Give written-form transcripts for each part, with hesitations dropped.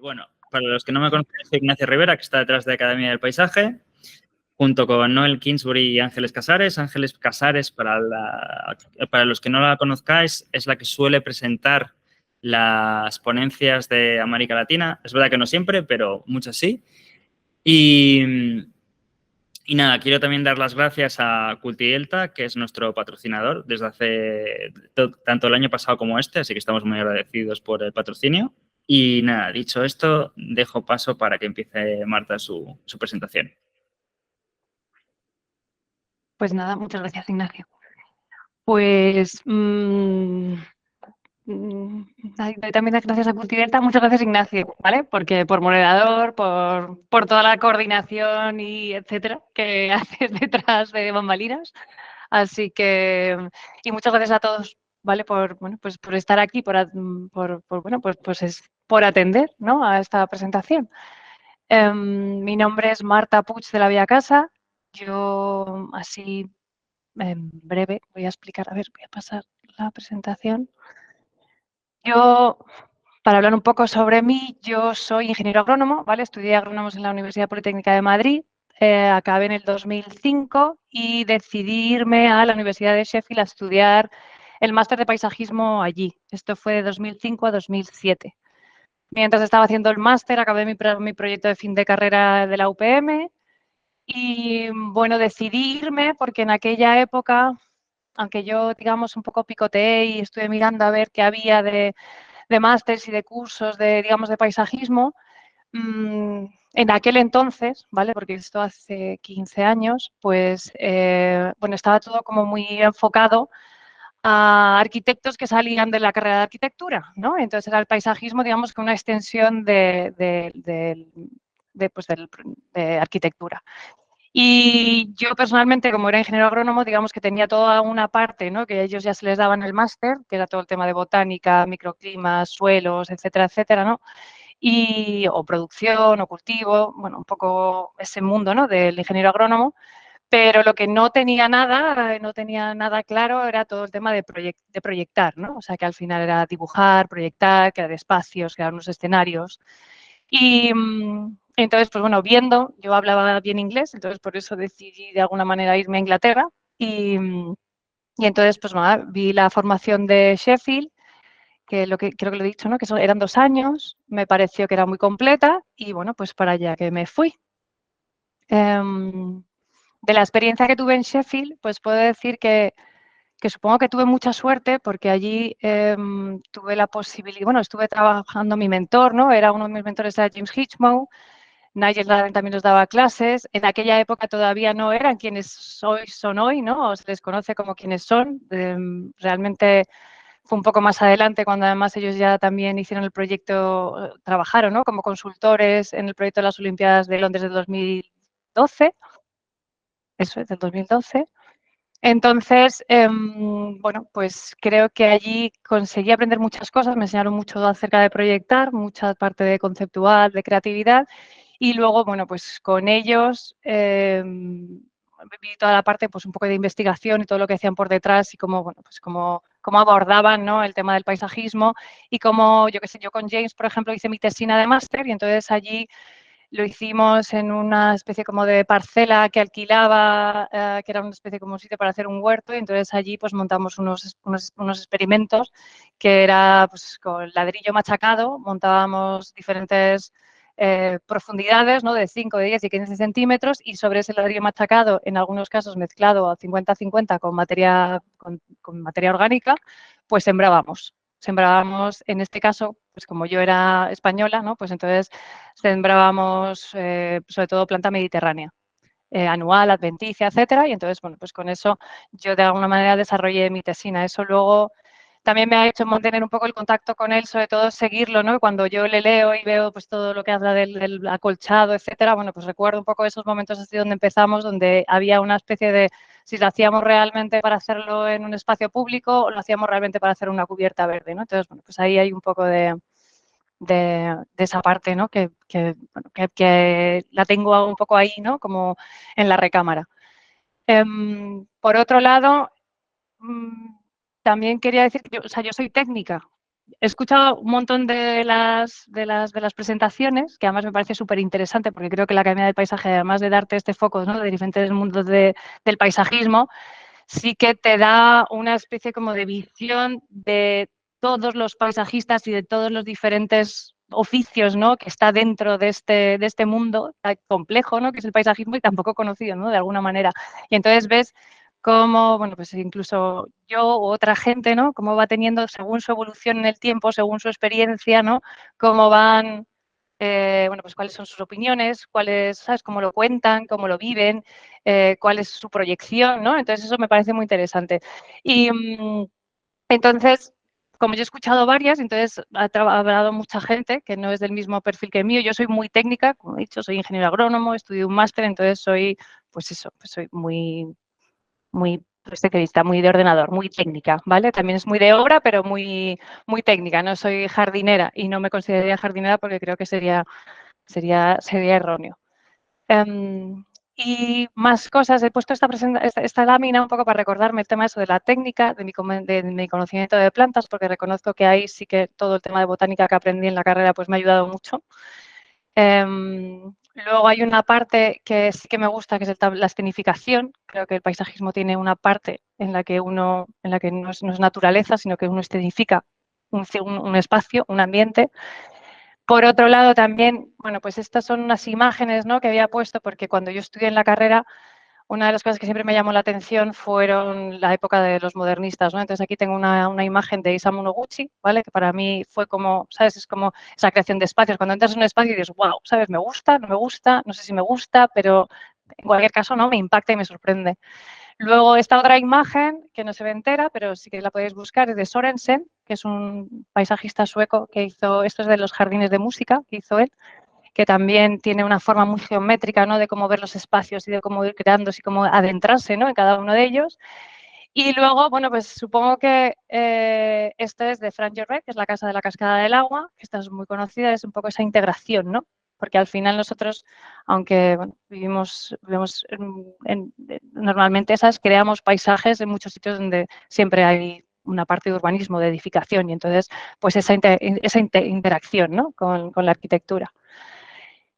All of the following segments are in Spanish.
Bueno, para los que no me conocen, soy Ignacio Rivera, que está detrás de Academia del Paisaje, junto con Noel Kingsbury y Ángeles Casares. Ángeles Casares, para los que no la conozcáis, es la que suele presentar las ponencias de América Latina. Es verdad que no siempre, pero muchas sí. Y nada, quiero también dar las gracias a Cultidelta, que es nuestro patrocinador desde hace tanto el año pasado como este, así que estamos muy agradecidos por el patrocinio. Y nada, dicho esto, dejo paso para que empiece Marta su presentación. Pues nada, muchas gracias, Ignacio. Pues doy también las gracias a Cultiverta. Muchas gracias, Ignacio, ¿vale? Porque por moderador, por toda la coordinación y etcétera que haces detrás de bambalinas. Así que, y muchas gracias a todos, ¿vale? Por estar aquí, por atender, ¿no? A esta presentación. Mi nombre es Marta Puig de la Vía Casa. Yo, así en breve, voy a explicar, voy a pasar la presentación. Yo, para hablar un poco sobre mí, yo soy ingeniero agrónomo, ¿vale? Estudié agrónomos en la Universidad Politécnica de Madrid, acabé en el 2005 y decidí irme a la Universidad de Sheffield a estudiar el máster de paisajismo allí. Esto fue de 2005 a 2007. Mientras estaba haciendo el máster, acabé mi proyecto de fin de carrera de la UPM y, bueno, decidí irme porque en aquella época, aunque yo, digamos, un poco picoteé y estuve mirando a ver qué había de másters y de cursos de, digamos, de paisajismo, en aquel entonces, ¿vale? Porque esto hace 15 años, pues, bueno, estaba todo como muy enfocado a arquitectos que salían de la carrera de arquitectura, ¿no? Entonces era el paisajismo, digamos, que una extensión de arquitectura. Y yo personalmente, como era ingeniero agrónomo, digamos que tenía toda una parte, ¿no? Que a ellos ya se les daba en el máster, que era todo el tema de botánica, microclimas, suelos, etcétera, etcétera, ¿no? O producción, o cultivo, bueno, un poco ese mundo, ¿no? Del ingeniero agrónomo. Pero lo que no tenía nada claro era todo el tema de proyectar, ¿no? O sea, que al final era dibujar, proyectar, crear espacios, crear unos escenarios. Y entonces, pues bueno, yo hablaba bien inglés, entonces por eso decidí de alguna manera irme a Inglaterra. Y entonces, pues nada, vi la formación de Sheffield, creo que lo he dicho, ¿no? Que eran 2 años, me pareció que era muy completa y bueno, pues para allá que me fui. De la experiencia que tuve en Sheffield, pues puedo decir que supongo que tuve mucha suerte porque allí tuve la posibilidad, bueno, estuve trabajando mi mentor, ¿no? Uno de mis mentores era James Hitchmough, Nigel Darden también nos daba clases. En aquella época todavía no eran quienes hoy son hoy, ¿no? O se les conoce como quienes son. Realmente fue un poco más adelante cuando además ellos ya también hicieron el proyecto, trabajaron, ¿no? Como consultores en el proyecto de las Olimpiadas de Londres de 2012. Eso es, del 2012. Entonces, bueno, pues creo que allí conseguí aprender muchas cosas, me enseñaron mucho acerca de proyectar, mucha parte de conceptual, de creatividad, y luego, bueno, pues con ellos vi toda la parte, pues un poco de investigación y todo lo que hacían por detrás y cómo, bueno, pues cómo abordaban, ¿no? El tema del paisajismo y cómo, yo qué sé, yo con James, por ejemplo, hice mi tesina de máster y entonces allí lo hicimos en una especie como de parcela que alquilaba, que era una especie como un sitio para hacer un huerto, y entonces allí pues montamos unos experimentos que era pues con ladrillo machacado, montábamos diferentes profundidades, ¿no? De 5, de 10 y 15 centímetros, y sobre ese ladrillo machacado, en algunos casos mezclado a 50-50 con materia orgánica, pues sembrábamos, en este caso, pues como yo era española, ¿no? Pues entonces sembrábamos sobre todo planta mediterránea, anual, adventicia, etcétera, y entonces, bueno, pues con eso yo de alguna manera desarrollé mi tesina. Eso luego también me ha hecho mantener un poco el contacto con él, sobre todo seguirlo, ¿no? Cuando yo le leo y veo pues todo lo que habla del acolchado, etcétera, bueno, pues recuerdo un poco esos momentos así donde empezamos, donde había una especie de si lo hacíamos realmente para hacerlo en un espacio público o lo hacíamos realmente para hacer una cubierta verde, ¿no? Entonces, bueno, pues ahí hay un poco de esa parte, ¿no? Bueno, que la tengo un poco ahí, ¿no? Como en la recámara. Por otro lado, también quería decir que yo soy técnica. he escuchado un montón de las presentaciones, que además me parece súper interesante, porque creo que la Academia del Paisaje, además de darte este foco, ¿no?, de diferentes mundos del paisajismo, sí que te da una especie como de visión de todos los paisajistas y de todos los diferentes oficios, ¿no?, que está dentro de este mundo tan complejo, ¿no?, que es el paisajismo y tan poco conocido, ¿no?, de alguna manera. Y entonces ves cómo, bueno, pues incluso yo u otra gente, ¿no?, cómo va teniendo, según su evolución en el tiempo, según su experiencia, ¿no?, cómo van, bueno, pues cuáles son sus opiniones, cuáles, ¿sabes?, cómo lo cuentan, cómo lo viven, cuál es su proyección, ¿no? Entonces, eso me parece muy interesante. Y entonces, como yo he escuchado varias, entonces ha hablado mucha gente que no es del mismo perfil que el mío. Yo soy muy técnica, como he dicho, soy ingeniero agrónomo, estudié un máster, entonces soy, pues eso, pues soy muy, desde que vista, muy de ordenador, muy técnica, ¿vale? También es muy de obra, pero muy técnica. No soy jardinera y no me consideraría jardinera porque creo que sería erróneo. Y más cosas, he puesto esta lámina un poco para recordarme el tema eso de la técnica, de mi conocimiento de plantas, porque reconozco que ahí sí que todo el tema de botánica que aprendí en la carrera pues me ha ayudado mucho. Luego hay una parte que sí que me gusta, que es la escenificación. Creo que el paisajismo tiene una parte en la que no es naturaleza, sino que uno escenifica un espacio, un ambiente. Por otro lado, también, bueno, pues estas son unas imágenes, ¿no?, que había puesto, porque cuando yo estudié en la carrera, una de las cosas que siempre me llamó la atención fueron la época de los modernistas, ¿no? Entonces, aquí tengo una imagen de Isamu Noguchi, ¿vale?, que para mí fue como, ¿sabes?, es como esa creación de espacios. Cuando entras en un espacio y dices, wow, ¿sabes?, me gusta, no me gusta, no sé si me gusta, pero en cualquier caso, ¿no?, me impacta y me sorprende. Luego, esta otra imagen, que no se ve entera, pero sí que la podéis buscar, es de Sorensen, que es un paisajista sueco que hizo, esto es de los jardines de música que hizo él, que también tiene una forma muy geométrica, ¿no?, de cómo ver los espacios y de cómo ir creándose y cómo adentrarse, ¿no?, en cada uno de ellos. Y luego, bueno, pues supongo que esto es de Frank Lloret, que es la Casa de la Cascada del Agua, que esta es muy conocida, es un poco esa integración, ¿no? Porque al final nosotros, aunque bueno, vivimos normalmente esas, creamos paisajes en muchos sitios donde siempre hay una parte de urbanismo, de edificación, y entonces, pues esa interacción, ¿no?, con la arquitectura.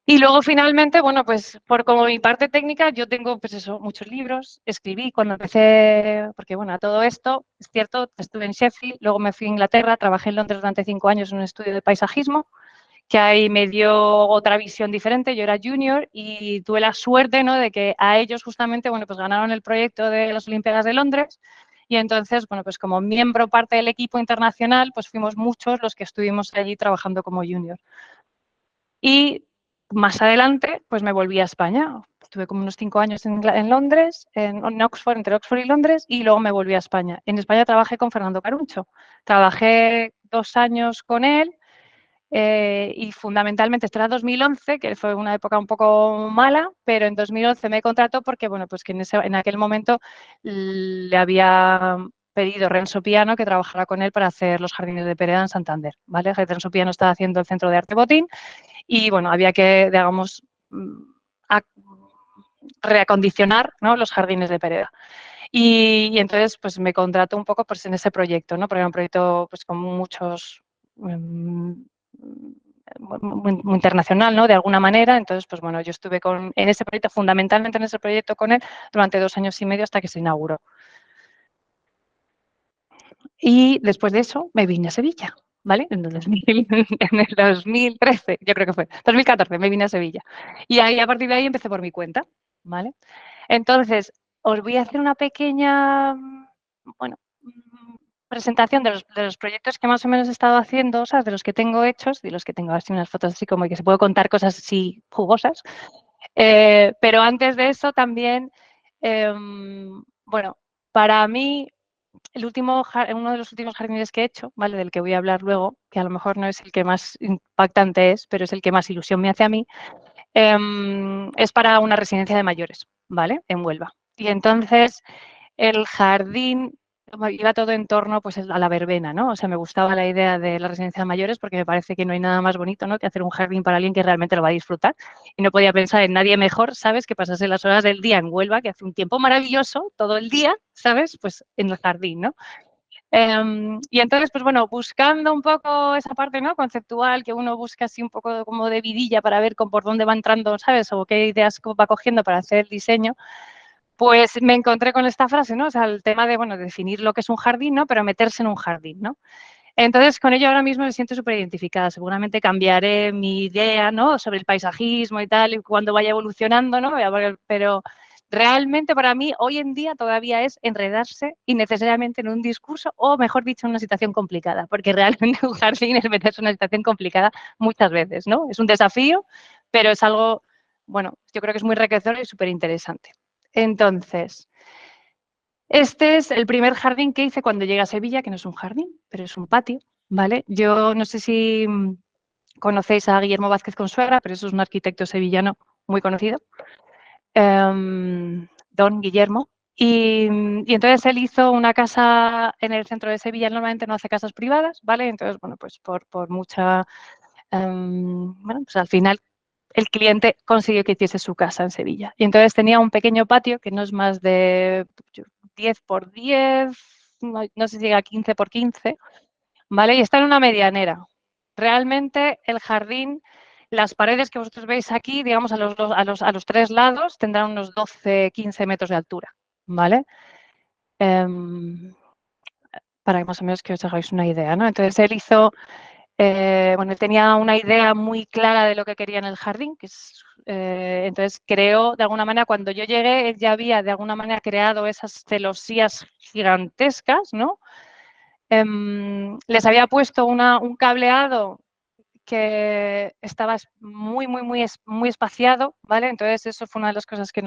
Y luego, finalmente, bueno, pues como mi parte técnica, yo tengo, pues eso, muchos libros. Escribí cuando empecé, porque bueno, a todo esto, es cierto, estuve en Sheffield, luego me fui a Inglaterra, trabajé en Londres durante 5 años en un estudio de paisajismo, que ahí me dio otra visión diferente. Yo era junior y tuve la suerte, ¿no?, de que a ellos justamente, bueno, pues ganaron el proyecto de las Olimpiadas de Londres. Y entonces, bueno, pues como miembro, parte del equipo internacional, pues fuimos muchos los que estuvimos allí trabajando como junior. Y más adelante, pues me volví a España. Estuve como unos 5 años en Londres, en Oxford, entre Oxford y Londres, y luego me volví a España. En España trabajé con Fernando Caruncho. Trabajé 2 años con él y fundamentalmente, esto era 2011, que fue una época un poco mala, pero en 2011 me contrató porque, bueno, pues que en aquel momento le había pedido Renzo Piano que trabajara con él para hacer los jardines de Pereda en Santander, ¿vale? Renzo Piano estaba haciendo el Centro de Arte Botín. Y bueno, había que, digamos, reacondicionar, ¿no?, los jardines de Pereda. Y entonces, pues me contrató un poco pues en ese proyecto, ¿no?, porque era un proyecto pues con muchos, muy internacional, ¿no?, de alguna manera. Entonces, pues bueno, yo estuve en ese proyecto, fundamentalmente en ese proyecto con él, durante 2 años y medio hasta que se inauguró. Y después de eso me vine a Sevilla, ¿vale? En el 2013, yo creo que fue, 2014 me vine a Sevilla. Y ahí, a partir de ahí, empecé por mi cuenta, ¿vale? Entonces, os voy a hacer una pequeña, bueno, presentación de los proyectos que más o menos he estado haciendo, o sea, de los que tengo hechos, de los que tengo así unas fotos así como que se puedo contar cosas así jugosas. Pero antes de eso también, bueno, para mí uno de los últimos jardines que he hecho, ¿vale?, del que voy a hablar luego, que a lo mejor no es el que más impactante es, pero es el que más ilusión me hace a mí, es para una residencia de mayores, ¿vale?, en Huelva. Y entonces el jardín iba todo en torno pues, a la verbena, ¿no? O sea, me gustaba la idea de la residencia de mayores porque me parece que no hay nada más bonito, ¿no?, que hacer un jardín para alguien que realmente lo va a disfrutar. Y no podía pensar en nadie mejor, ¿sabes?, que pasase las horas del día en Huelva, que hace un tiempo maravilloso todo el día, ¿sabes?, pues en el jardín, ¿no? Y entonces, pues bueno, buscando un poco esa parte, ¿no?, conceptual, que uno busca así un poco como de vidilla para ver por dónde va entrando, ¿sabes? O qué ideas va cogiendo para hacer el diseño, pues me encontré con esta frase, ¿no? O sea, el tema de, bueno, definir lo que es un jardín, ¿no?, pero meterse en un jardín, ¿no? Entonces, con ello ahora mismo me siento súper identificada. Seguramente cambiaré mi idea, ¿no?, sobre el paisajismo y tal, y cuando vaya evolucionando, ¿no? Pero realmente para mí hoy en día todavía es enredarse innecesariamente en un discurso o, mejor dicho, en una situación complicada, porque realmente un jardín es meterse en una situación complicada muchas veces, ¿no? Es un desafío, pero es algo, bueno, yo creo que es muy enriquecedor y súper interesante. Entonces, este es el primer jardín que hice cuando llegué a Sevilla, que no es un jardín, pero es un patio, ¿vale? Yo no sé si conocéis a Guillermo Vázquez Consuegra, pero eso es un arquitecto sevillano muy conocido, don Guillermo. Y entonces él hizo una casa en el centro de Sevilla. Él normalmente no hace casas privadas, ¿vale? Entonces, bueno, pues por mucha... bueno, pues al final el cliente consiguió que hiciese su casa en Sevilla. Y entonces tenía un pequeño patio que no es más de 10 por 10, no sé si llega a 15 por 15, ¿vale? Y está en una medianera. Realmente el jardín, las paredes que vosotros veis aquí, digamos, a los tres lados, tendrán unos 12, 15 metros de altura, ¿vale? Para que más o menos que os hagáis una idea, ¿no? Entonces él hizo, bueno, él tenía una idea muy clara de lo que quería en el jardín, que es, entonces creó, de alguna manera, cuando yo llegué, él ya había de alguna manera creado esas celosías gigantescas, ¿no? Les había puesto un cableado que estaba muy espaciado, ¿vale? Entonces eso fue una de las cosas que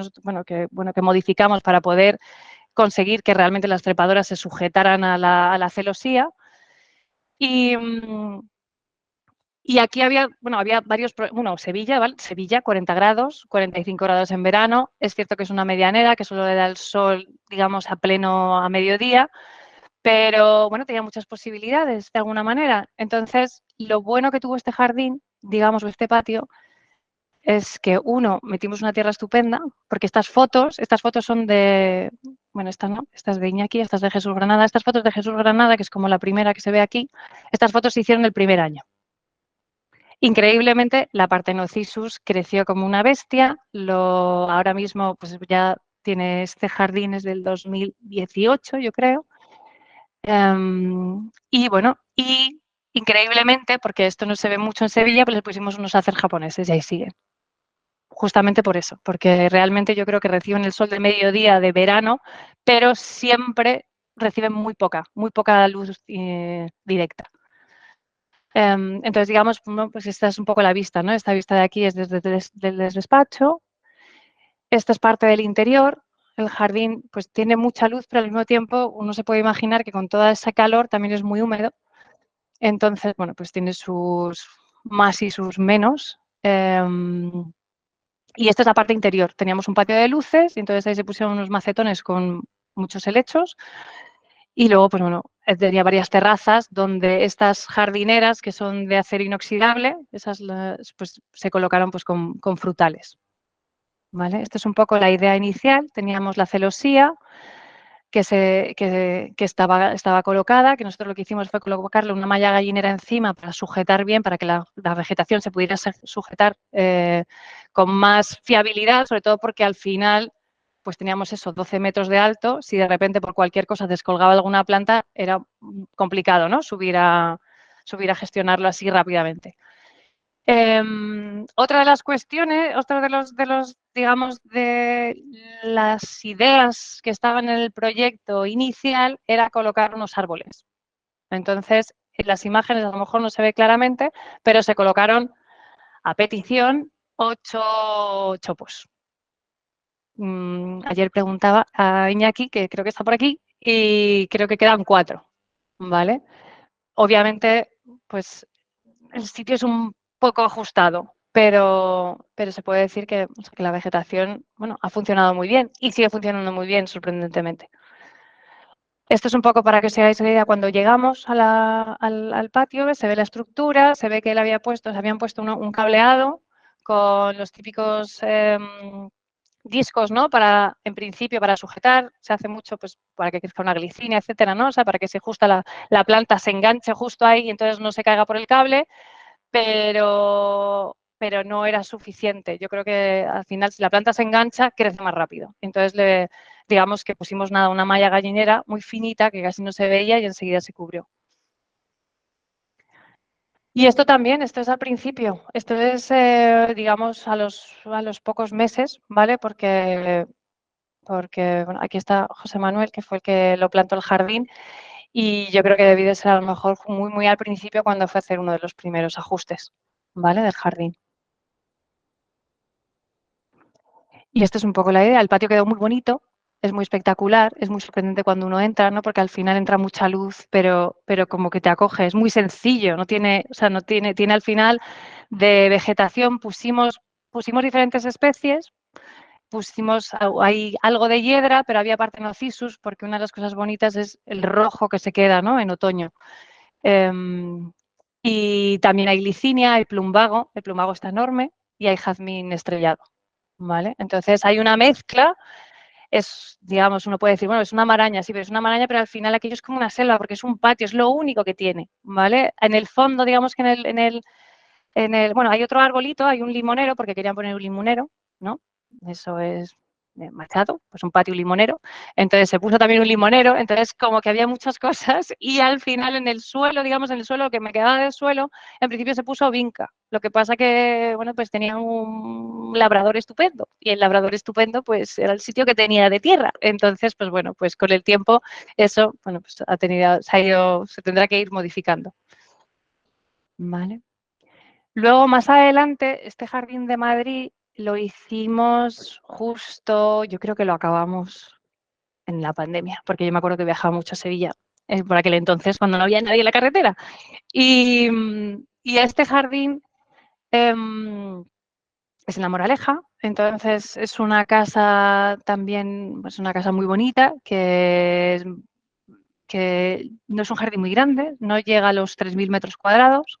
que modificamos para poder conseguir que realmente las trepadoras se sujetaran a la celosía. Y, y aquí había varios, bueno, Sevilla, ¿vale? Sevilla, 40 grados, 45 grados en verano. Es cierto que es una medianera, que solo le da el sol, digamos, a mediodía, pero bueno, tenía muchas posibilidades de alguna manera. Entonces, lo bueno que tuvo este jardín, digamos, o este patio, es que uno, metimos una tierra estupenda, porque estas fotos son de, bueno, estas no, estas de Iñaki, estas de Jesús Granada, estas fotos de Jesús Granada, que es como la primera que se ve aquí, estas fotos se hicieron el primer año. Increíblemente, la Parthenocissus creció como una bestia, ahora mismo pues ya tiene este jardín, es del 2018, yo creo. Y bueno, y increíblemente, porque esto no se ve mucho en Sevilla, pues le pusimos unos acer japoneses y ahí siguen. Justamente por eso, porque realmente yo creo que reciben el sol de mediodía de verano, pero siempre reciben muy poca luz directa. Entonces, digamos, pues esta es un poco la vista, ¿no? Esta vista de aquí es desde el despacho. Esta es parte del interior. El jardín pues tiene mucha luz, pero al mismo tiempo uno se puede imaginar que con toda esa calor también es muy húmedo. Entonces, bueno, pues tiene sus más y sus menos. Y esta es la parte interior. Teníamos un patio de luces y entonces ahí se pusieron unos macetones con muchos helechos. Y luego, pues bueno, tenía varias terrazas donde estas jardineras, que son de acero inoxidable, esas pues, se colocaron pues, con frutales. ¿Vale? Esta es un poco la idea inicial. Teníamos la celosía que estaba colocada, que nosotros lo que hicimos fue colocarle una malla gallinera encima para sujetar bien, para que la vegetación se pudiera sujetar con más fiabilidad, sobre todo porque al final pues teníamos eso, 12 metros de alto. Si de repente por cualquier cosa descolgaba alguna planta, era complicado, ¿no? Subir a gestionarlo así rápidamente. Otra de las cuestiones, otro de los, digamos, de las ideas que estaban en el proyecto inicial era colocar unos árboles. Entonces, en las imágenes a lo mejor no se ve claramente, pero se colocaron a petición 8 chopos. Ayer preguntaba a Iñaki, que creo que está por aquí, y creo que quedan 4, ¿vale? Obviamente, pues el sitio es un poco ajustado, pero se puede decir que la vegetación, bueno, ha funcionado muy bien y sigue funcionando muy bien, sorprendentemente. Esto es un poco para que os hagáis una idea. Cuando llegamos al patio, se ve la estructura, se ve que se habían puesto un cableado con los típicos discos, ¿no? Para, en principio, para sujetar, se hace mucho pues para que crezca una glicina, etcétera, ¿no? O sea, para que se justa la planta, se enganche justo ahí y entonces no se caiga por el cable, pero no era suficiente. Yo creo que al final, si la planta se engancha, crece más rápido. Entonces, digamos que pusimos nada, una malla gallinera muy finita que casi no se veía y enseguida se cubrió. Y esto también, esto es al principio, esto es, digamos, a los pocos meses, ¿vale? Porque bueno, aquí está José Manuel, que fue el que lo plantó el jardín, y yo creo que debí de ser a lo mejor muy, muy al principio cuando fue a hacer uno de los primeros ajustes, ¿vale? Del jardín. Y esta es un poco la idea. El patio quedó muy bonito, es muy espectacular, es muy sorprendente cuando uno entra, ¿no? Porque al final entra mucha luz, pero como que te acoge, es muy sencillo, no tiene, o sea, no tiene, tiene al final de vegetación, pusimos diferentes especies, pusimos hay algo de hiedra, pero había Parthenocissus, porque una de las cosas bonitas es el rojo que se queda, ¿no? En otoño. Y también hay glicinia, hay plumbago, el plumbago está enorme, y hay jazmín estrellado, ¿vale? Entonces hay una mezcla, es, digamos, uno puede decir, bueno, es una maraña, sí, pero es una maraña, pero al final aquello es como una selva, porque es un patio, es lo único que tiene, ¿vale? En el fondo, digamos que bueno, hay otro arbolito, hay un limonero, porque querían poner un limonero, ¿no? Eso es Machado, pues un patio limonero. Entonces se puso también un limonero, entonces como que había muchas cosas y al final en el suelo, digamos, en el suelo, lo que me quedaba del suelo, en principio se puso vinca. Lo que pasa que, bueno, pues tenía un labrador estupendo y el labrador estupendo pues era el sitio que tenía de tierra. Entonces, pues bueno, pues con el tiempo eso, bueno, pues se tendrá que ir modificando. ¿Vale? Luego, más adelante, este jardín de Madrid lo hicimos justo, yo creo que lo acabamos en la pandemia, porque yo me acuerdo que viajaba mucho a Sevilla por aquel entonces, cuando no había nadie en la carretera. Y este jardín es en La Moraleja, entonces es una casa también, es una casa muy bonita, que no es un jardín muy grande, no llega a los 3.000 metros cuadrados.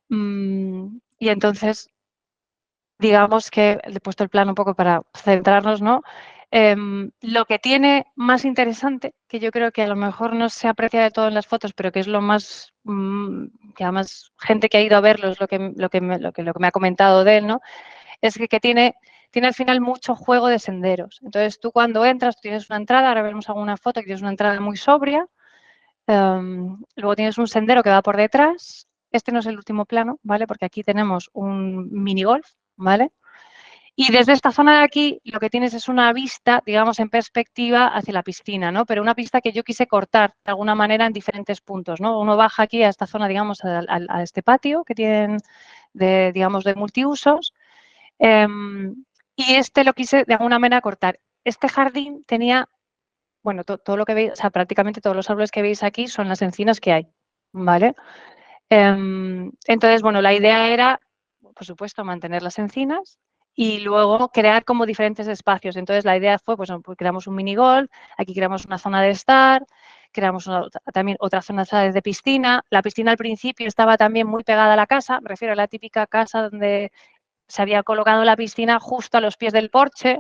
Y entonces digamos que le he puesto el plano un poco para centrarnos, ¿no? Lo que tiene más interesante, que yo creo que a lo mejor no se aprecia de todo en las fotos, pero que es lo más, que además gente que ha ido a verlo es lo que me ha comentado de él, ¿no? Es que tiene al final mucho juego de senderos. Entonces tú cuando entras, tú tienes una entrada, ahora veremos alguna foto, que tienes una entrada muy sobria, luego tienes un sendero que va por detrás. Este no es el último plano, ¿vale? Porque aquí tenemos un mini golf, ¿vale? Y desde esta zona de aquí lo que tienes es una vista, digamos, en perspectiva hacia la piscina, ¿no? Pero una pista que yo quise cortar de alguna manera en diferentes puntos, ¿no? Uno baja aquí a esta zona, digamos, a este patio que tienen, digamos, de multiusos. Y este lo quise de alguna manera cortar. Este jardín tenía, bueno, todo lo que veis, o sea, prácticamente todos los árboles que veis aquí son las encinas que hay, ¿vale? Entonces, bueno, la idea era, por supuesto, mantener las encinas y luego crear como diferentes espacios. Entonces, la idea fue, pues creamos un mini golf, aquí creamos una zona de estar, creamos también otra zona de piscina. La piscina al principio estaba también muy pegada a la casa, me refiero a la típica casa donde se había colocado la piscina justo a los pies del porche.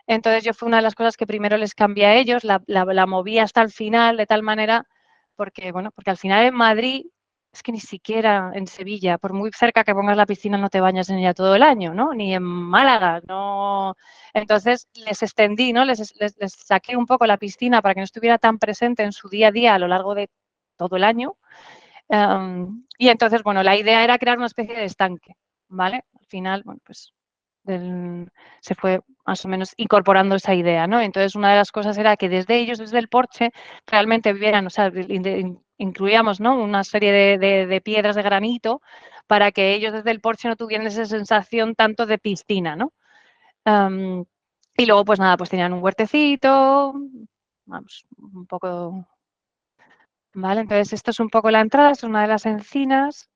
Entonces, yo fue una de las cosas que primero les cambié a ellos, la moví hasta el final de tal manera, porque, bueno, porque al final en Madrid es que ni siquiera en Sevilla, por muy cerca que pongas la piscina, no te bañas en ella todo el año, ¿no? Ni en Málaga, no. Entonces les extendí, ¿no? Les saqué un poco la piscina para que no estuviera tan presente en su día a día a lo largo de todo el año. Y entonces, bueno, la idea era crear una especie de estanque, ¿vale? Al final, bueno, pues se fue más o menos incorporando esa idea, ¿no? Entonces, una de las cosas era que desde ellos, desde el porche, realmente vieran, o sea, incluíamos, ¿no? Una serie de piedras de granito para que ellos desde el porche no tuvieran esa sensación tanto de piscina, ¿no? Y luego, pues nada, pues tenían un huertecito, vamos, un poco, ¿vale? Entonces, esto es un poco la entrada, es una de las encinas.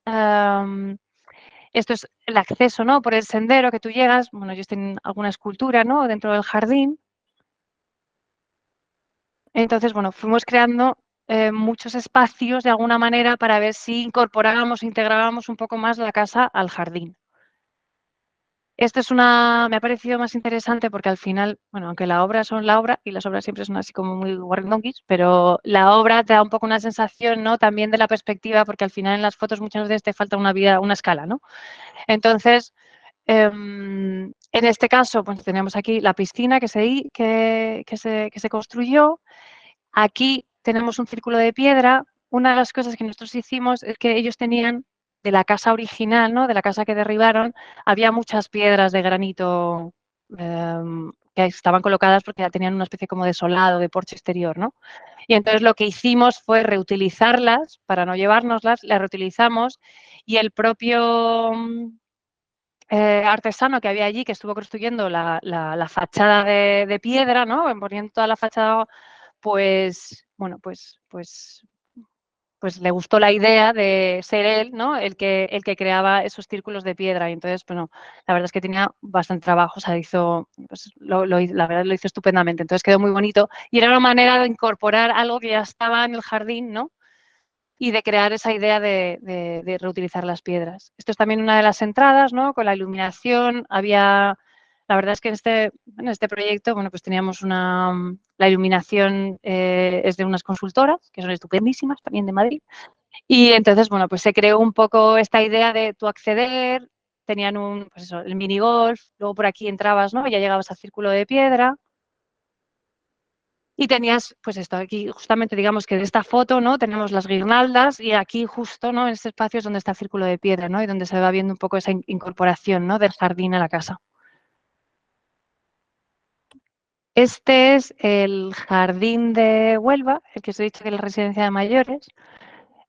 Esto es el acceso, ¿no? Por el sendero que tú llegas. Bueno, ellos tienen alguna escultura, ¿no? Dentro del jardín. Entonces, bueno, fuimos creando muchos espacios de alguna manera para ver si incorporábamos, integrábamos un poco más la casa al jardín. Esto es me ha parecido más interesante porque al final, bueno, aunque la obra son la obra y las obras siempre son así como muy guarrindonguis, pero la obra te da un poco una sensación, ¿no? También de la perspectiva, porque al final en las fotos muchas veces te falta una vida, una escala, ¿no? Entonces, en este caso, pues tenemos aquí la piscina que se construyó. Aquí tenemos un círculo de piedra. Una de las cosas que nosotros hicimos es que ellos tenían, de la casa original, ¿no? De la casa que derribaron, había muchas piedras de granito que estaban colocadas porque ya tenían una especie como de solado, de porche exterior, ¿no? Y entonces lo que hicimos fue reutilizarlas para no llevárnoslas, las reutilizamos y el propio artesano que había allí, que estuvo construyendo la fachada de piedra, ¿no? Poniendo toda la fachada, pues, bueno, pues le gustó la idea de ser él, ¿no? El que creaba esos círculos de piedra. Y entonces, bueno, la verdad es que tenía bastante trabajo, o sea, hizo, pues, la verdad lo hizo estupendamente. Entonces quedó muy bonito. Y era una manera de incorporar algo que ya estaba en el jardín, ¿no? Y de crear esa idea de reutilizar las piedras. Esto es también una de las entradas, ¿no? Con la iluminación. La verdad es que en este proyecto, bueno, pues teníamos la iluminación es de unas consultoras, que son estupendísimas, también de Madrid. Y entonces, bueno, pues se creó un poco esta idea de tú acceder, tenían pues eso, el mini golf, luego por aquí entrabas, ¿no? Y ya llegabas al círculo de piedra. Y tenías, pues esto, aquí justamente digamos que de esta foto, ¿no? Tenemos las guirnaldas y aquí justo, ¿no? En este espacio es donde está el círculo de piedra, ¿no? Y donde se va viendo un poco esa incorporación, ¿no? Del jardín a la casa. Este es el jardín de Huelva, el que os he dicho que es la residencia de mayores.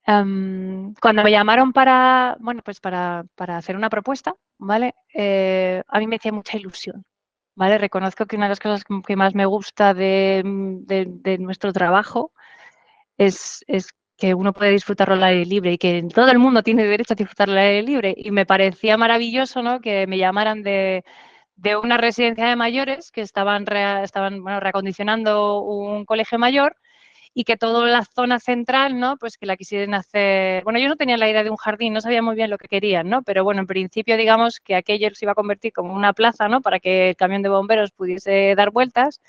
Cuando me llamaron bueno, pues para hacer una propuesta, ¿vale? A mí me hacía mucha ilusión, ¿vale? Reconozco que una de las cosas que más me gusta de nuestro trabajo es que uno puede disfrutarlo al aire libre y que todo el mundo tiene derecho a disfrutar al aire libre. Y me parecía maravilloso, ¿no? Que me llamaran de una residencia de mayores que estaban bueno, reacondicionando un colegio mayor y que toda la zona central, ¿no? Pues que la quisieran hacer. Bueno, ellos no tenían la idea de un jardín, no sabían muy bien lo que querían, ¿no? Pero bueno, en principio, digamos que aquello se iba a convertir como una plaza, ¿no? Para que el camión de bomberos pudiese dar vueltas.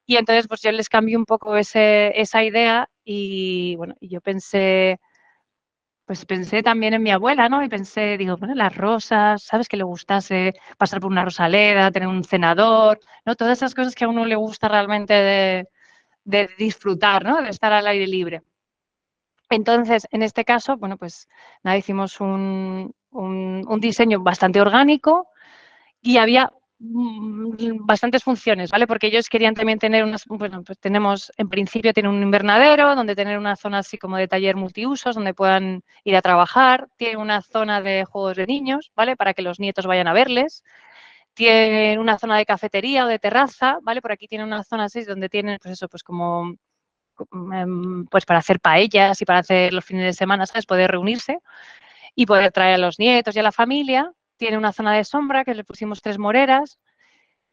Y entonces, pues yo les cambié un poco esa idea y, bueno, y yo pensé también en mi abuela, ¿no? Y pensé, digo, bueno, las rosas, ¿sabes? Que le gustase pasar por una rosaleda, tener un cenador, ¿no? Todas esas cosas que a uno le gusta realmente de disfrutar, ¿no? De estar al aire libre. Entonces, en este caso, bueno, pues nada, hicimos un diseño bastante orgánico y había bastantes funciones, ¿vale? Porque ellos querían también tener bueno, pues en principio tienen un invernadero donde tener una zona así como de taller multiusos donde puedan ir a trabajar, tienen una zona de juegos de niños, ¿vale? Para que los nietos vayan a verles, tienen una zona de cafetería o de terraza, ¿vale? Por aquí tienen una zona así donde tienen, pues eso, pues como pues para hacer paellas y para hacer los fines de semana, ¿sabes? Poder reunirse y poder traer a los nietos y a la familia. Tiene una zona de sombra que le pusimos 3 moreras,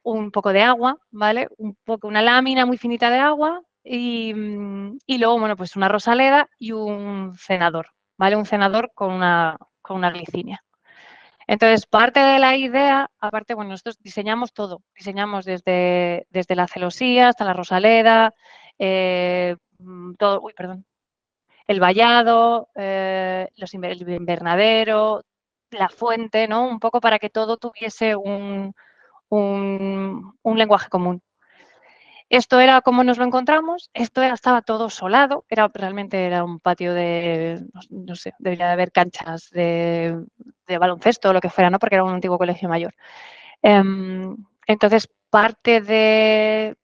un poco de agua, ¿vale? Una lámina muy finita de agua y luego, bueno, pues una rosaleda y un cenador, ¿vale? Un cenador con una glicinia. Entonces, parte de la idea, aparte, bueno, nosotros diseñamos todo, diseñamos desde la celosía hasta la rosaleda, todo, uy, perdón, el vallado, el invernadero, la fuente, ¿no? Un poco para que todo tuviese un lenguaje común. Esto era como nos lo encontramos, estaba todo solado, realmente era un patio no sé, debería de haber canchas de baloncesto o lo que fuera, ¿no? Porque era un antiguo colegio mayor. Entonces, parte de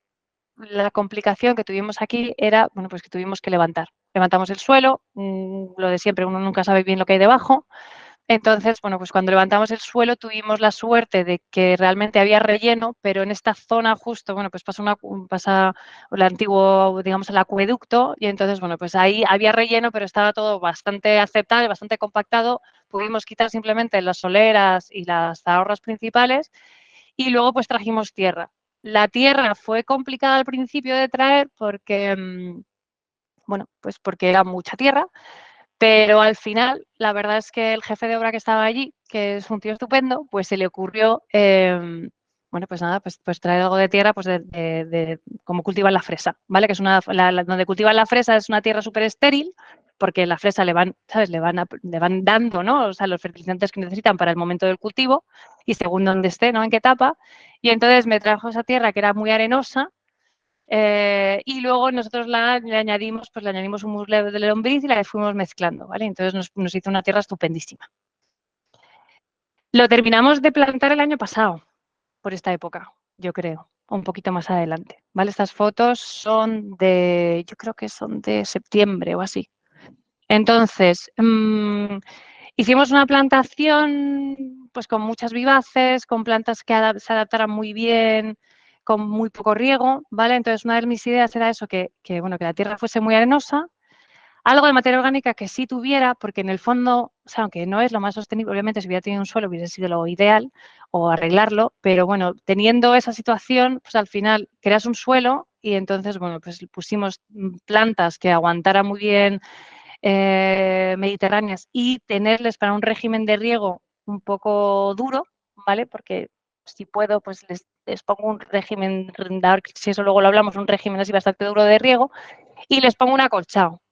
la complicación que tuvimos aquí era, bueno, pues que tuvimos que levantar. Levantamos el suelo, lo de siempre, uno nunca sabe bien lo que hay debajo. Entonces, bueno, pues cuando levantamos el suelo tuvimos la suerte de que realmente había relleno, pero en esta zona justo, bueno, pues pasa el antiguo, digamos, el acueducto y entonces, bueno, pues ahí había relleno, pero estaba todo bastante aceptable, bastante compactado. Pudimos quitar simplemente las soleras y las ahorras principales y luego pues trajimos tierra. La tierra fue complicada al principio de traer porque, bueno, pues porque era mucha tierra, Pero al final, la verdad es que el jefe de obra que estaba allí, que es un tío estupendo, pues se le ocurrió, bueno, pues nada, pues traer algo de tierra, pues de cómo cultivan la fresa, ¿vale? Que es donde cultivan la fresa es una tierra súper estéril, porque la fresa le van, ¿sabes? Le van dando, ¿no? O sea, los fertilizantes que necesitan para el momento del cultivo y según donde esté, ¿no? En qué etapa. Y entonces me trajo esa tierra que era muy arenosa. Y luego nosotros le añadimos un muslo de lombriz y la fuimos mezclando, ¿vale? Entonces nos hizo una tierra estupendísima. Lo terminamos de plantar el año pasado, por esta época, yo creo, o un poquito más adelante, ¿vale? Estas fotos son yo creo que son de septiembre o así. Entonces, hicimos una plantación pues con muchas vivaces, con plantas que se adaptaran muy bien, con muy poco riego, ¿vale? Entonces, una de mis ideas era eso, que la tierra fuese muy arenosa, algo de materia orgánica que sí tuviera, porque en el fondo, o sea, aunque no es lo más sostenible, obviamente si hubiera tenido un suelo hubiese sido lo ideal o arreglarlo, pero bueno, teniendo esa situación, pues al final creas un suelo y entonces, bueno, pues pusimos plantas que aguantaran muy bien mediterráneas y tenerles para un régimen de riego un poco duro, ¿vale? Porque si puedo, pues les pongo un régimen, si eso luego lo hablamos, un régimen así bastante duro de riego y les pongo un acolchado.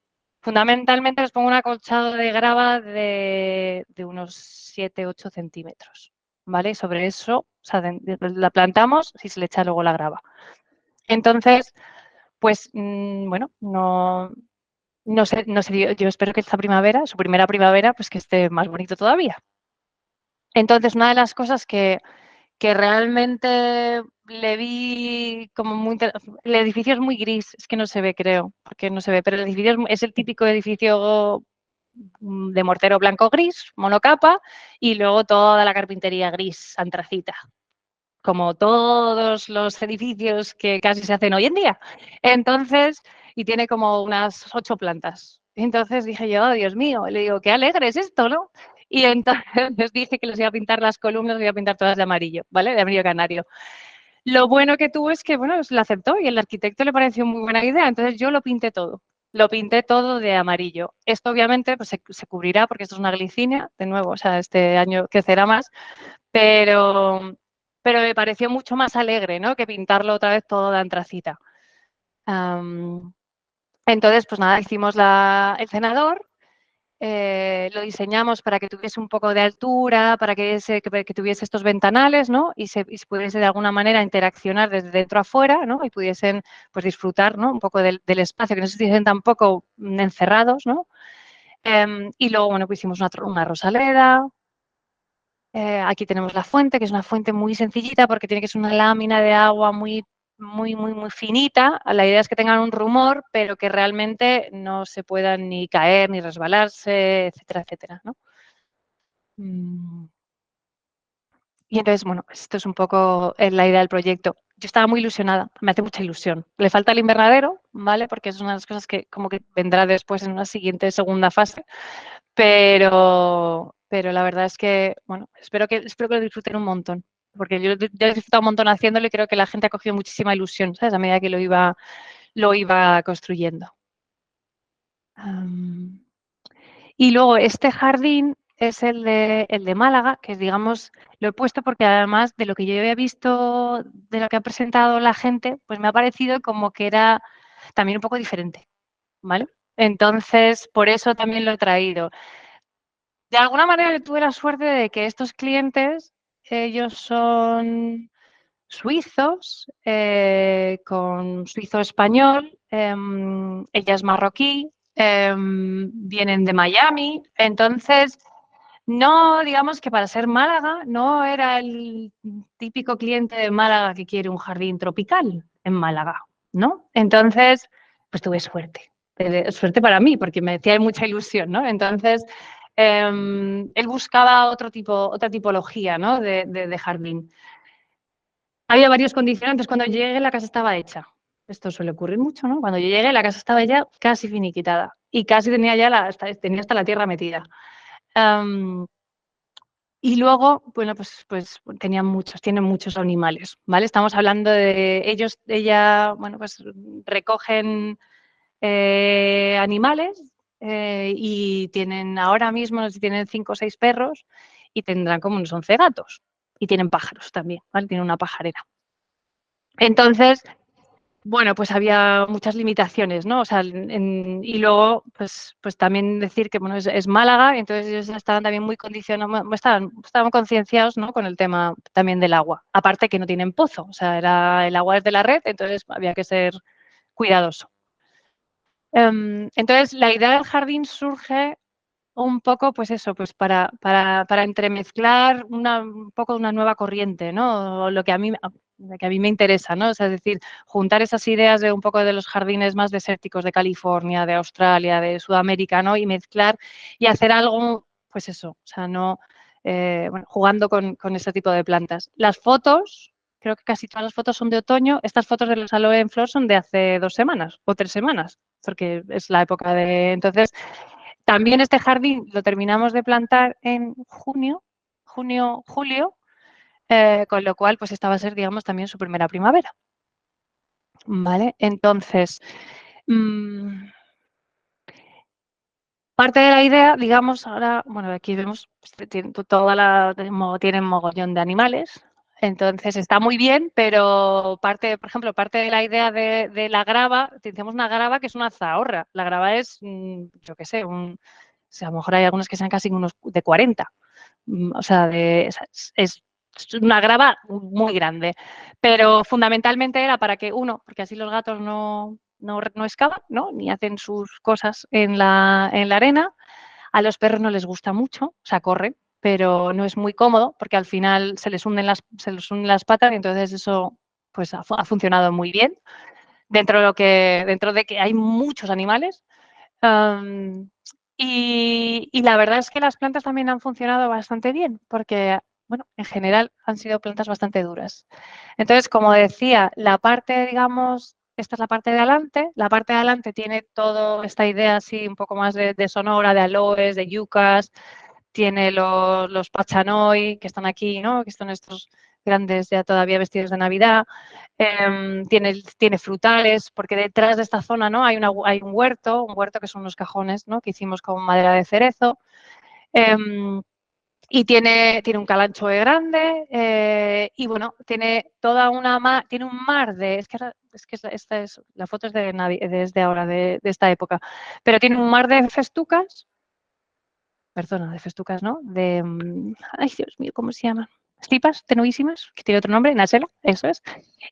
Fundamentalmente les pongo un acolchado de grava de unos 7-8 centímetros, ¿vale? Sobre eso, o sea, la plantamos y se le echa luego la grava. Entonces, pues, bueno, no sé, yo espero que esta primavera, su primera primavera, pues que esté más bonito todavía. Entonces, una de las cosas que realmente le vi como el edificio es muy gris, es que no se ve, creo, porque no se ve, pero el edificio es el típico edificio de mortero blanco gris, monocapa, y luego toda la carpintería gris, antracita, como todos los edificios que casi se hacen hoy en día. Entonces, y tiene como unas 8 plantas. Entonces dije yo, oh, Dios mío, le digo, qué alegre es esto, ¿no? Y entonces les dije que les iba a pintar las columnas, les iba a pintar todas de amarillo, ¿vale? De amarillo canario. Lo bueno que tuvo es que, bueno, lo aceptó y el arquitecto le pareció muy buena idea, entonces yo lo pinté todo. Lo pinté todo de amarillo. Esto obviamente pues, se cubrirá porque esto es una glicina, de nuevo, o sea, este año crecerá más, pero me pareció mucho más alegre, ¿no? Que pintarlo otra vez todo de antracita. Entonces, pues nada, hicimos el cenador, lo diseñamos para que tuviese un poco de altura, para que tuviese estos ventanales, ¿no? Y se pudiese de alguna manera interaccionar desde dentro a fuera, ¿no? Y pudiesen pues disfrutar, ¿no? Un poco del espacio, que no se estuviesen tampoco encerrados, ¿no? Y luego, bueno, pues hicimos una rosaleda. Aquí tenemos la fuente, que es una fuente muy sencillita porque tiene que ser una lámina de agua muy, muy, muy, muy finita. La idea es que tengan un rumor, pero que realmente no se puedan ni caer, ni resbalarse, etcétera, etcétera, ¿no? Y entonces, bueno, pues esto es un poco la idea del proyecto. Yo estaba muy ilusionada, me hace mucha ilusión. Le falta el invernadero, ¿vale? Porque es una de las cosas que como que vendrá después en una siguiente segunda fase. Pero la verdad es que, bueno, espero que lo disfruten un montón, porque yo he disfrutado un montón haciéndolo y creo que la gente ha cogido muchísima ilusión, ¿sabes? A medida que lo iba construyendo. Y luego este jardín es el de Málaga, que digamos, lo he puesto porque además de lo que yo había visto, de lo que ha presentado la gente, pues me ha parecido como que era también un poco diferente, ¿vale? Entonces, por eso también lo he traído. De alguna manera tuve la suerte de que estos clientes, ellos son suizos, con suizo-español, ella es marroquí, vienen de Miami, entonces no, digamos que para ser Málaga, no era el típico cliente de Málaga que quiere un jardín tropical en Málaga, ¿no? Entonces, pues tuve suerte. Suerte para mí, porque me hacía mucha ilusión, ¿no? Entonces, él buscaba otra tipología, ¿no? de jardín. Había varios condicionantes. Cuando llegué, la casa estaba hecha. Esto suele ocurrir mucho, ¿no? Cuando yo llegué, la casa estaba ya casi finiquitada y casi tenía ya tenía hasta la tierra metida. Y luego, bueno, pues tienen muchos animales, ¿vale? Estamos hablando de ella, bueno, pues recogen animales y tienen ahora mismo, no sé si tienen 5 o 6 perros y tendrán como unos 11 gatos. Y tienen pájaros también, ¿vale? Tienen una pajarera. Entonces, bueno, pues había muchas limitaciones, ¿no? O sea, y luego, pues también decir que, bueno, es Málaga, entonces ellos estaban también muy condicionados, estaban concienciados, ¿no? Con el tema también del agua. Aparte que no tienen pozo, o sea, el agua es de la red, entonces había que ser cuidadoso. Entonces, la idea del jardín surge un poco, pues eso, pues para entremezclar un poco una nueva corriente, ¿no? Lo que a mí me interesa, ¿no? O sea, es decir, juntar esas ideas de un poco de los jardines más desérticos de California, de Australia, de Sudamérica, ¿no? Y mezclar y hacer algo, pues eso, o sea, no, bueno, jugando con ese tipo de plantas. Las fotos, creo que casi todas las fotos son de otoño. Estas fotos de los aloe en flor son de hace 2 semanas o 3 semanas, porque es la época de... Entonces, también este jardín lo terminamos de plantar en julio, con lo cual, pues esta va a ser, digamos, también su primera primavera. ¿Vale? Entonces, parte de la idea, digamos, ahora, bueno, aquí vemos, tienen mogollón de animales, entonces está muy bien, pero por ejemplo, parte de la idea de la grava, tenemos una grava que es una zahorra. La grava es, yo qué sé, o sea, a lo mejor hay algunos que sean casi unos de 40. O sea, es una grava muy grande. Pero fundamentalmente era para que porque así los gatos no excavan, ¿no? Ni hacen sus cosas en la arena. A los perros no les gusta mucho, o sea, corren, pero no es muy cómodo porque al final se les hunden las patas y entonces eso pues ha funcionado muy bien. Dentro de que hay muchos animales, y la verdad es que las plantas también han funcionado bastante bien, porque, bueno, en general han sido plantas bastante duras. Entonces, como decía, la parte, digamos, esta es la parte de adelante. La parte de adelante tiene toda esta idea así un poco más de sonora, de aloes, de yucas, tiene los pachanoi que están aquí, ¿no? Que son estos grandes ya todavía vestidos de Navidad. Tiene frutales, porque detrás de esta zona, ¿no? Hay un huerto que son unos cajones, ¿no? Que hicimos con madera de cerezo. Y tiene un calanchoe grande, y bueno, tiene tiene un mar de, es que esta es, la foto es desde ahora, de esta época, pero tiene un mar de festucas, perdona, de festucas, ¿no? Ay, Dios mío, ¿cómo se llaman? Estipas tenuísimas, que tiene otro nombre, Nasela, eso es.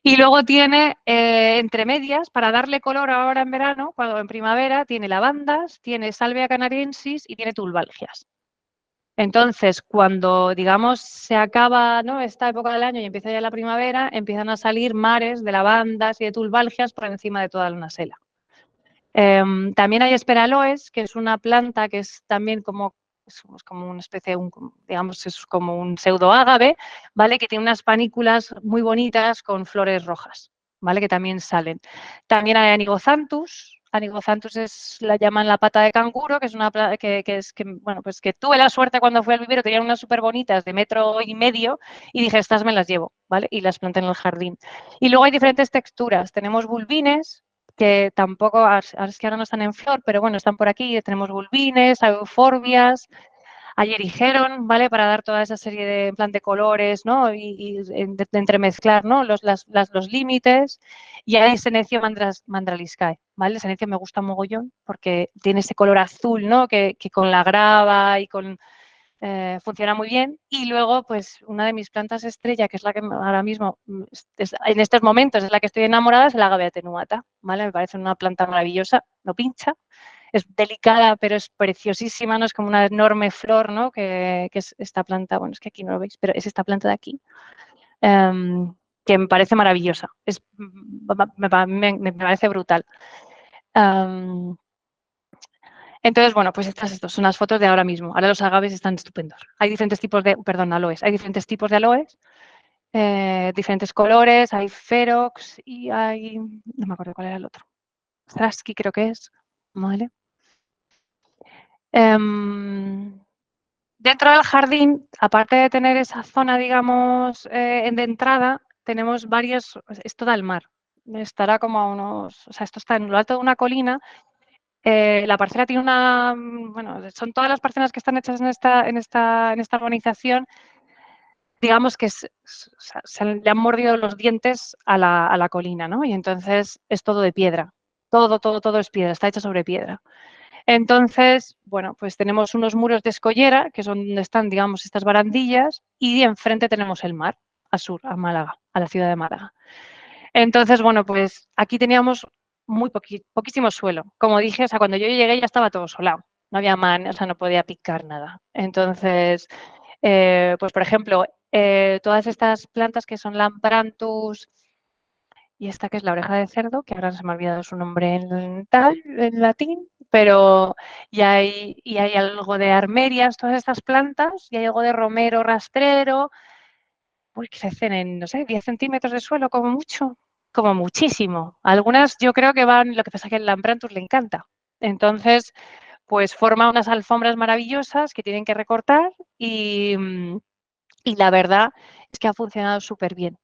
Y luego tiene, entre medias, para darle color ahora en verano, cuando en primavera, tiene lavandas, tiene salvia canariensis y tiene tulbalgias. Entonces, cuando, digamos, se acaba, ¿no?, esta época del año y empieza ya la primavera, empiezan a salir mares de lavandas y de tulbalgias por encima de toda la nasela. También hay esperaloes, que es una planta que es también es como una especie, digamos, es como un pseudoágave, ¿vale? Que tiene unas panículas muy bonitas con flores rojas, ¿vale? Que también salen. También hay Anigoxanthus. Anigoxanthus la llaman la pata de canguro, que es una planta bueno, pues que tuve la suerte cuando fui al vivero, tenían unas súper bonitas de 1,5 metros y dije, estas me las llevo, ¿vale? Y las planté en el jardín. Y luego hay diferentes texturas. Tenemos bulbines, que tampoco, es que ahora no están en flor, pero bueno, están por aquí. Tenemos bulbines, euforbias, ayer dijeron, ¿vale? Para dar toda esa serie de, en plan, de colores, ¿no? Y de entremezclar, ¿no? Los límites. Y hay Senecio mandraliscae, ¿vale? Senecio me gusta mogollón porque tiene ese color azul, ¿no? Que con la grava y con... funciona muy bien. Y luego, pues, una de mis plantas estrella, que es la que ahora mismo, en estos momentos, es la que estoy enamorada, es el agave atenuata, ¿vale? Me parece una planta maravillosa, no pincha, es delicada, pero es preciosísima, ¿no? Es como una enorme flor, ¿no? Que es esta planta, bueno, es que aquí no lo veis, pero es esta planta de aquí, que me parece maravillosa. Me parece brutal. Entonces, bueno, pues estas son las fotos de ahora mismo. Ahora los agaves están estupendos. Hay diferentes tipos aloes. Hay diferentes tipos de aloes, diferentes colores. Hay ferox y hay... No me acuerdo cuál era el otro. Zrasky creo que es. ¿Vale? Dentro del jardín, aparte de tener esa zona, digamos, de entrada, tenemos varios... Esto da al mar. Estará como a unos... O sea, esto está en lo alto de una colina. la parcela tiene una, bueno, son todas las parcelas que están hechas en esta urbanización, digamos que se le han mordido los dientes a la colina, ¿no? Y entonces es todo de piedra, todo es piedra, está hecho sobre piedra. Entonces, bueno, pues tenemos unos muros de escollera, que son donde están, digamos, estas barandillas, y enfrente tenemos el mar, a sur, a Málaga, a la ciudad de Málaga. Entonces, bueno, pues aquí teníamos poquísimo suelo. Como dije, o sea, cuando yo llegué ya estaba todo solado. No había o sea, no podía picar nada. Entonces, pues por ejemplo, todas estas plantas que son Lampranthus y esta que es la oreja de cerdo, que ahora se me ha olvidado su nombre en latín, pero y hay algo de armerias, todas estas plantas, y hay algo de romero rastrero, que crecen en, no sé, 10 centímetros de suelo como mucho, como muchísimo. Algunas yo creo que van, lo que pasa es que el Lampranthus le encanta. Entonces, pues forma unas alfombras maravillosas que tienen que recortar y la verdad es que ha funcionado súper bien.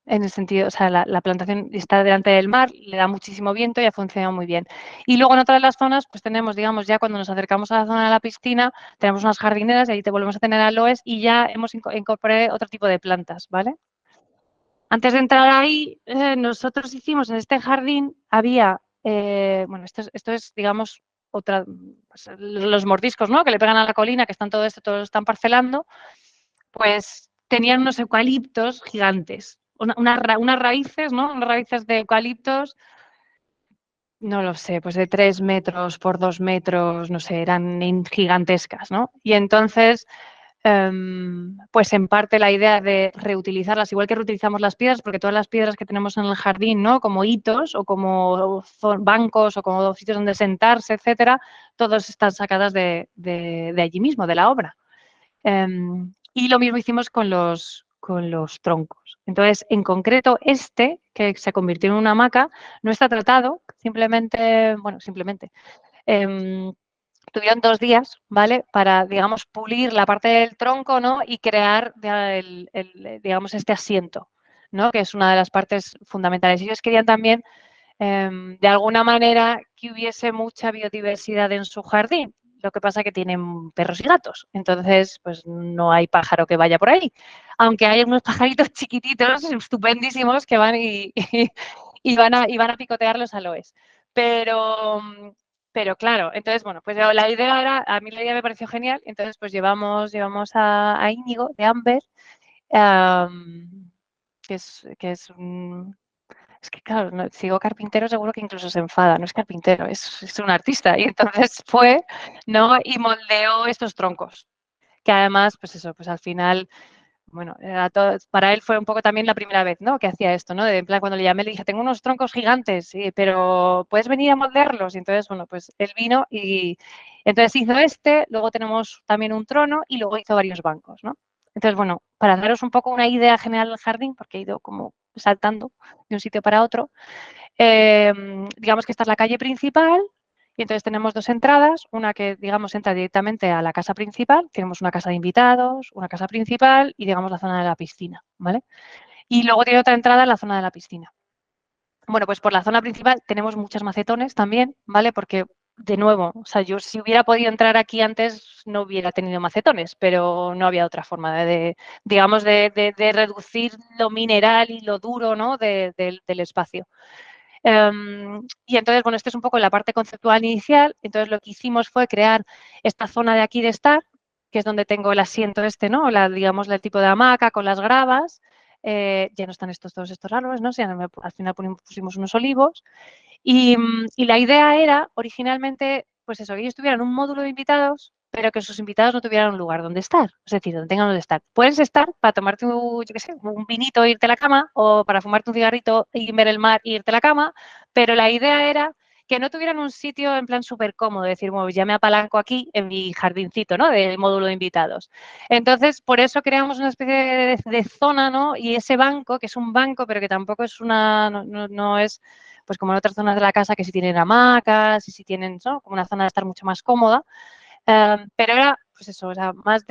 En el sentido, o sea, la plantación está delante del mar, le da muchísimo viento y ha funcionado muy bien. Y luego en otras de las zonas, pues tenemos, digamos, ya cuando nos acercamos a la zona de la piscina, tenemos unas jardineras y ahí te volvemos a tener aloes y ya hemos incorporado otro tipo de plantas, ¿vale? Antes de entrar ahí, nosotros hicimos en este jardín, había, bueno, esto es, digamos, pues, los mordiscos, ¿no? Que le pegan a la colina, que están todo esto, todos están parcelando, pues tenían unos eucaliptos gigantes, unas raíces, ¿no? Unas raíces de eucaliptos, no lo sé, pues de 3 metros por 2 metros, no sé, eran gigantescas, ¿no? Y entonces, pues en parte la idea de reutilizarlas, igual que reutilizamos las piedras, porque todas las piedras que tenemos en el jardín, ¿no? Como hitos o como bancos o como sitios donde sentarse, etcétera, todas están sacadas de allí mismo, de la obra. Y lo mismo hicimos con los troncos. Entonces, en concreto, que se convirtió en una hamaca, no está tratado, simplemente, tuvieron 2 días, ¿vale? Para, digamos, pulir la parte del tronco, ¿no? Y crear, digamos, este asiento, ¿no? Que es una de las partes fundamentales. Ellos querían también, de alguna manera, que hubiese mucha biodiversidad en su jardín. Lo que pasa es que tienen perros y gatos, entonces pues no hay pájaro que vaya por ahí. Aunque hay unos pajaritos chiquititos, estupendísimos, que van y van a picotear los aloes. Pero, pero claro, entonces, bueno, pues la idea era, a mí la idea me pareció genial, entonces pues llevamos a Íñigo de Amber, que es un... Es que, claro, sigo carpintero, seguro que incluso se enfada, no es carpintero, es un artista. Y entonces fue, ¿no? Y moldeó estos troncos, que además, pues eso, pues al final, bueno, para él fue un poco también la primera vez, ¿no? Que hacía esto, ¿no? En plan, cuando le llamé, le dije, tengo unos troncos gigantes, sí, pero ¿puedes venir a moldearlos? Y entonces, bueno, pues él vino y entonces hizo luego tenemos también un trono y luego hizo varios bancos, ¿no? Entonces, bueno, para daros un poco una idea general del jardín, porque he ido como saltando de un sitio para otro, digamos que esta es la calle principal y entonces tenemos 2 entradas, una que, digamos, entra directamente a la casa principal, tenemos una casa de invitados, una casa principal y, digamos, la zona de la piscina, ¿vale? Y luego tiene otra entrada en la zona de la piscina. Bueno, pues por la zona principal tenemos muchas macetones también, ¿vale? Porque, de nuevo, o sea, yo si hubiera podido entrar aquí antes no hubiera tenido macetones, pero no había otra forma digamos, de reducir lo mineral y lo duro, ¿no? del espacio. Y entonces, bueno, esta es un poco la parte conceptual inicial. Entonces, lo que hicimos fue crear esta zona de aquí de estar, que es donde tengo el asiento ¿no? Digamos, el tipo de hamaca con las gravas. Ya no están todos estos árboles, ¿no? O sea, al final pusimos unos olivos. Y la idea era, originalmente, pues eso, que ellos tuvieran un módulo de invitados, pero que sus invitados no tuvieran un lugar donde estar, es decir, donde tengan donde estar. Puedes estar para tomarte, yo qué sé, un vinito e irte a la cama, o para fumarte un cigarrito y ver el mar e irte a la cama, pero la idea era que no tuvieran un sitio en plan súper cómodo, decir, bueno, ya me apalanco aquí en mi jardincito, ¿no? Del módulo de invitados. Entonces, por eso creamos una especie de zona, ¿no? Y ese banco, que es un banco, pero que tampoco es no es pues como en otras zonas de la casa que sí tienen hamacas y sí tienen, ¿no? Como una zona de estar mucho más cómoda. Pero era, pues eso, o sea, más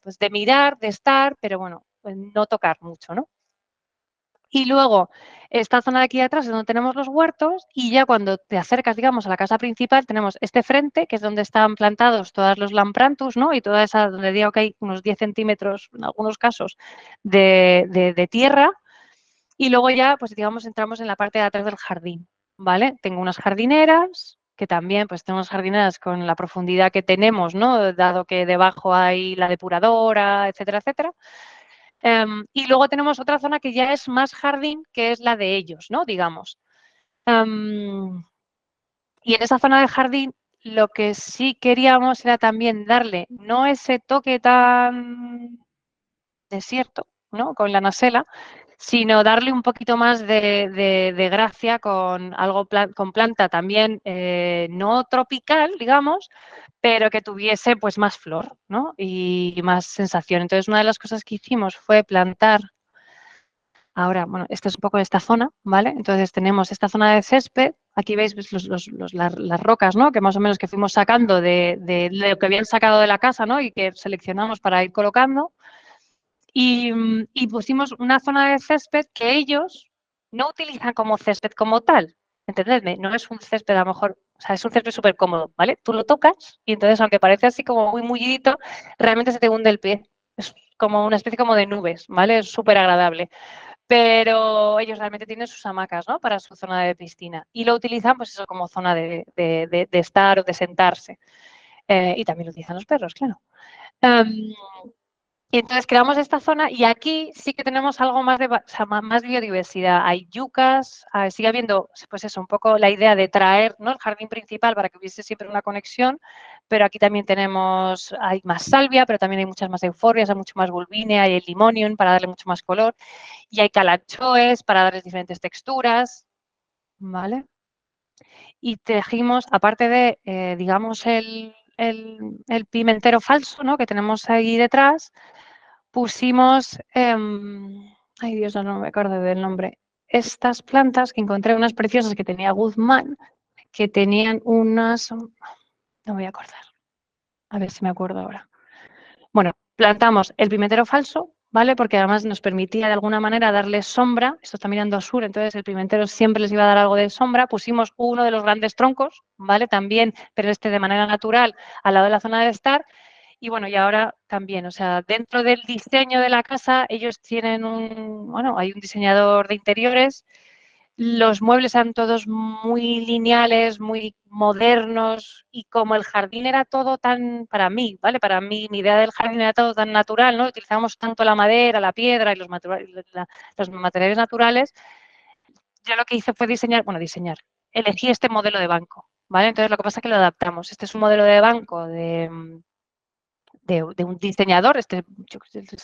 pues de mirar, de estar, pero bueno, pues no tocar mucho, ¿no? Y luego, esta zona de aquí atrás es donde tenemos los huertos y ya cuando te acercas, digamos, a la casa principal, tenemos este frente, que es donde están plantados todos los lamprantus, ¿no? Y toda esa, donde digo que hay unos 10 centímetros, en algunos casos, de tierra. Y luego ya, pues digamos, entramos en la parte de atrás del jardín, ¿vale? Tengo unas jardineras, que también, pues tengo unas jardineras con la profundidad que tenemos, ¿no? Dado que debajo hay la depuradora, etcétera, etcétera. Y luego tenemos otra zona que ya es más jardín, que es la de ellos, ¿no? Digamos. Y en esa zona de jardín lo que sí queríamos era también darle, no ese toque tan desierto, ¿no? Con la nasela, sino darle un poquito más de gracia con algo con planta también no tropical, digamos, pero que tuviese pues más flor, ¿no? Y más sensación. Entonces, una de las cosas que hicimos fue plantar. Ahora, bueno, esta es un poco esta zona, ¿vale? Entonces tenemos esta zona de césped. Aquí veis pues, las rocas, ¿no? Que más o menos que fuimos sacando de lo que habían sacado de la casa, ¿no? Y que seleccionamos para ir colocando. Y pusimos una zona de césped que ellos no utilizan como césped como tal. ¿Entendedme? No es un césped a lo mejor, o sea, es un césped súper cómodo, ¿vale? Tú lo tocas y entonces, aunque parece así como muy mullidito, realmente se te hunde el pie. Es como una especie como de nubes, ¿vale? Es súper agradable. Pero ellos realmente tienen sus hamacas, ¿no? Para su zona de piscina. Y lo utilizan, pues eso, como zona de estar o de sentarse. Y también lo utilizan los perros, claro. Y entonces creamos esta zona y aquí sí que tenemos algo más de, o sea, más biodiversidad. Hay yucas, sigue habiendo, pues eso, un poco la idea de traer, ¿no? El jardín principal para que hubiese siempre una conexión, pero aquí también tenemos, hay más salvia, pero también hay muchas más euforbias, hay mucho más bulbínea, hay el limonium para darle mucho más color y hay calanchoes para darles diferentes texturas, ¿vale? Y tejimos, aparte de, digamos, el pimentero falso, ¿no? Que tenemos ahí detrás, pusimos, ay Dios, no me acuerdo del nombre, estas plantas que encontré, unas preciosas que tenía Guzmán, que tenían unas, no me voy a acordar, a ver si me acuerdo ahora. Bueno, plantamos el pimentero falso, ¿vale? Porque además nos permitía de alguna manera darle sombra, esto está mirando a sur, entonces el pimentero siempre les iba a dar algo de sombra, pusimos uno de los grandes troncos, ¿vale? También, pero este de manera natural al lado de la zona de estar. Y bueno, y ahora también, o sea, dentro del diseño de la casa, ellos tienen bueno, hay un diseñador de interiores, los muebles eran todos muy lineales, muy modernos y como el jardín era todo tan, para mí, ¿vale? Para mí, mi idea del jardín era todo tan natural, ¿no? Utilizábamos tanto la madera, la piedra y los materiales naturales. Yo lo que hice fue diseñar, bueno, elegí este modelo de banco, ¿vale? Entonces lo que pasa es que lo adaptamos. Este es un modelo de banco de un diseñador,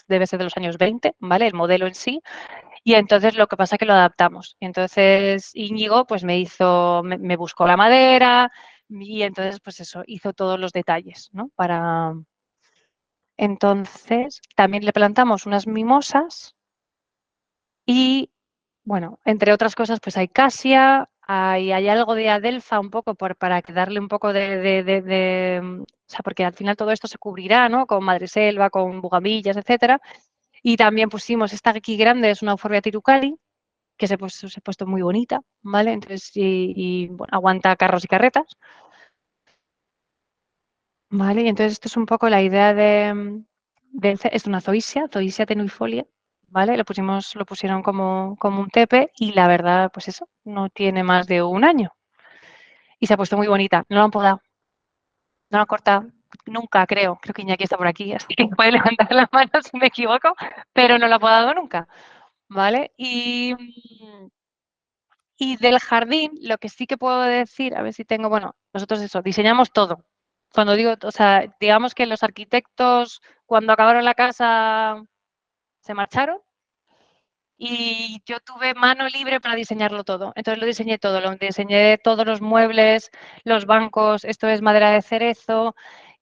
debe ser de los años 20, ¿vale? El modelo en sí. Y entonces lo que pasa es que lo adaptamos. Y entonces Íñigo pues me buscó la madera y entonces pues eso, hizo todos los detalles, ¿no? Entonces también le plantamos unas mimosas y bueno, entre otras cosas pues hay casia, hay algo de adelfa un poco para darle un poco o sea, porque al final todo esto se cubrirá, ¿no? Con madreselva, con bugambillas, etcétera. Y también pusimos esta aquí grande, es una Euphorbia tirucali, que se ha puesto muy bonita, ¿vale? Entonces, bueno, aguanta carros y carretas, ¿vale? Y entonces esto es un poco la idea es una zoisia tenuifolia, ¿vale? Lo pusieron como un tepe y la verdad, pues eso, no tiene más de un año. Y se ha puesto muy bonita. No lo han podado, no lo han cortado nunca, creo que Iñaki está por aquí, así que puede levantar la mano si me equivoco, pero no lo ha podado nunca, ¿vale? Y del jardín, lo que sí que puedo decir, a ver si tengo, bueno, nosotros eso, diseñamos todo. Cuando digo, o sea, digamos que los arquitectos, cuando acabaron la casa, se marcharon y yo tuve mano libre para diseñarlo todo. Entonces lo diseñé todos los muebles, los bancos, esto es madera de cerezo,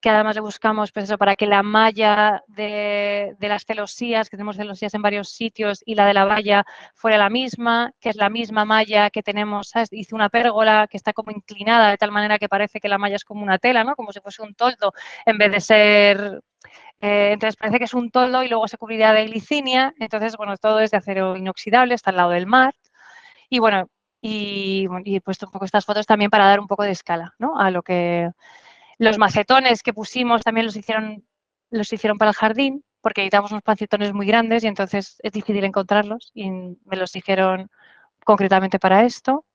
que además le buscamos pues eso, para que la malla de las celosías, que tenemos celosías en varios sitios, y la de la valla fuera la misma, que es la misma malla que tenemos, ¿sabes? Hice una pérgola que está como inclinada de tal manera que parece que la malla es como una tela, ¿no? Como si fuese un toldo, en vez de ser Entonces parece que es un toldo y luego se cubrirá de glicinia. Entonces, bueno, todo es de acero inoxidable, está al lado del mar. Y bueno, y he puesto un poco estas fotos también para dar un poco de escala, ¿no? A lo que los macetones que pusimos también los hicieron para el jardín, porque necesitamos unos macetones muy grandes y entonces es difícil encontrarlos y me los hicieron concretamente para esto.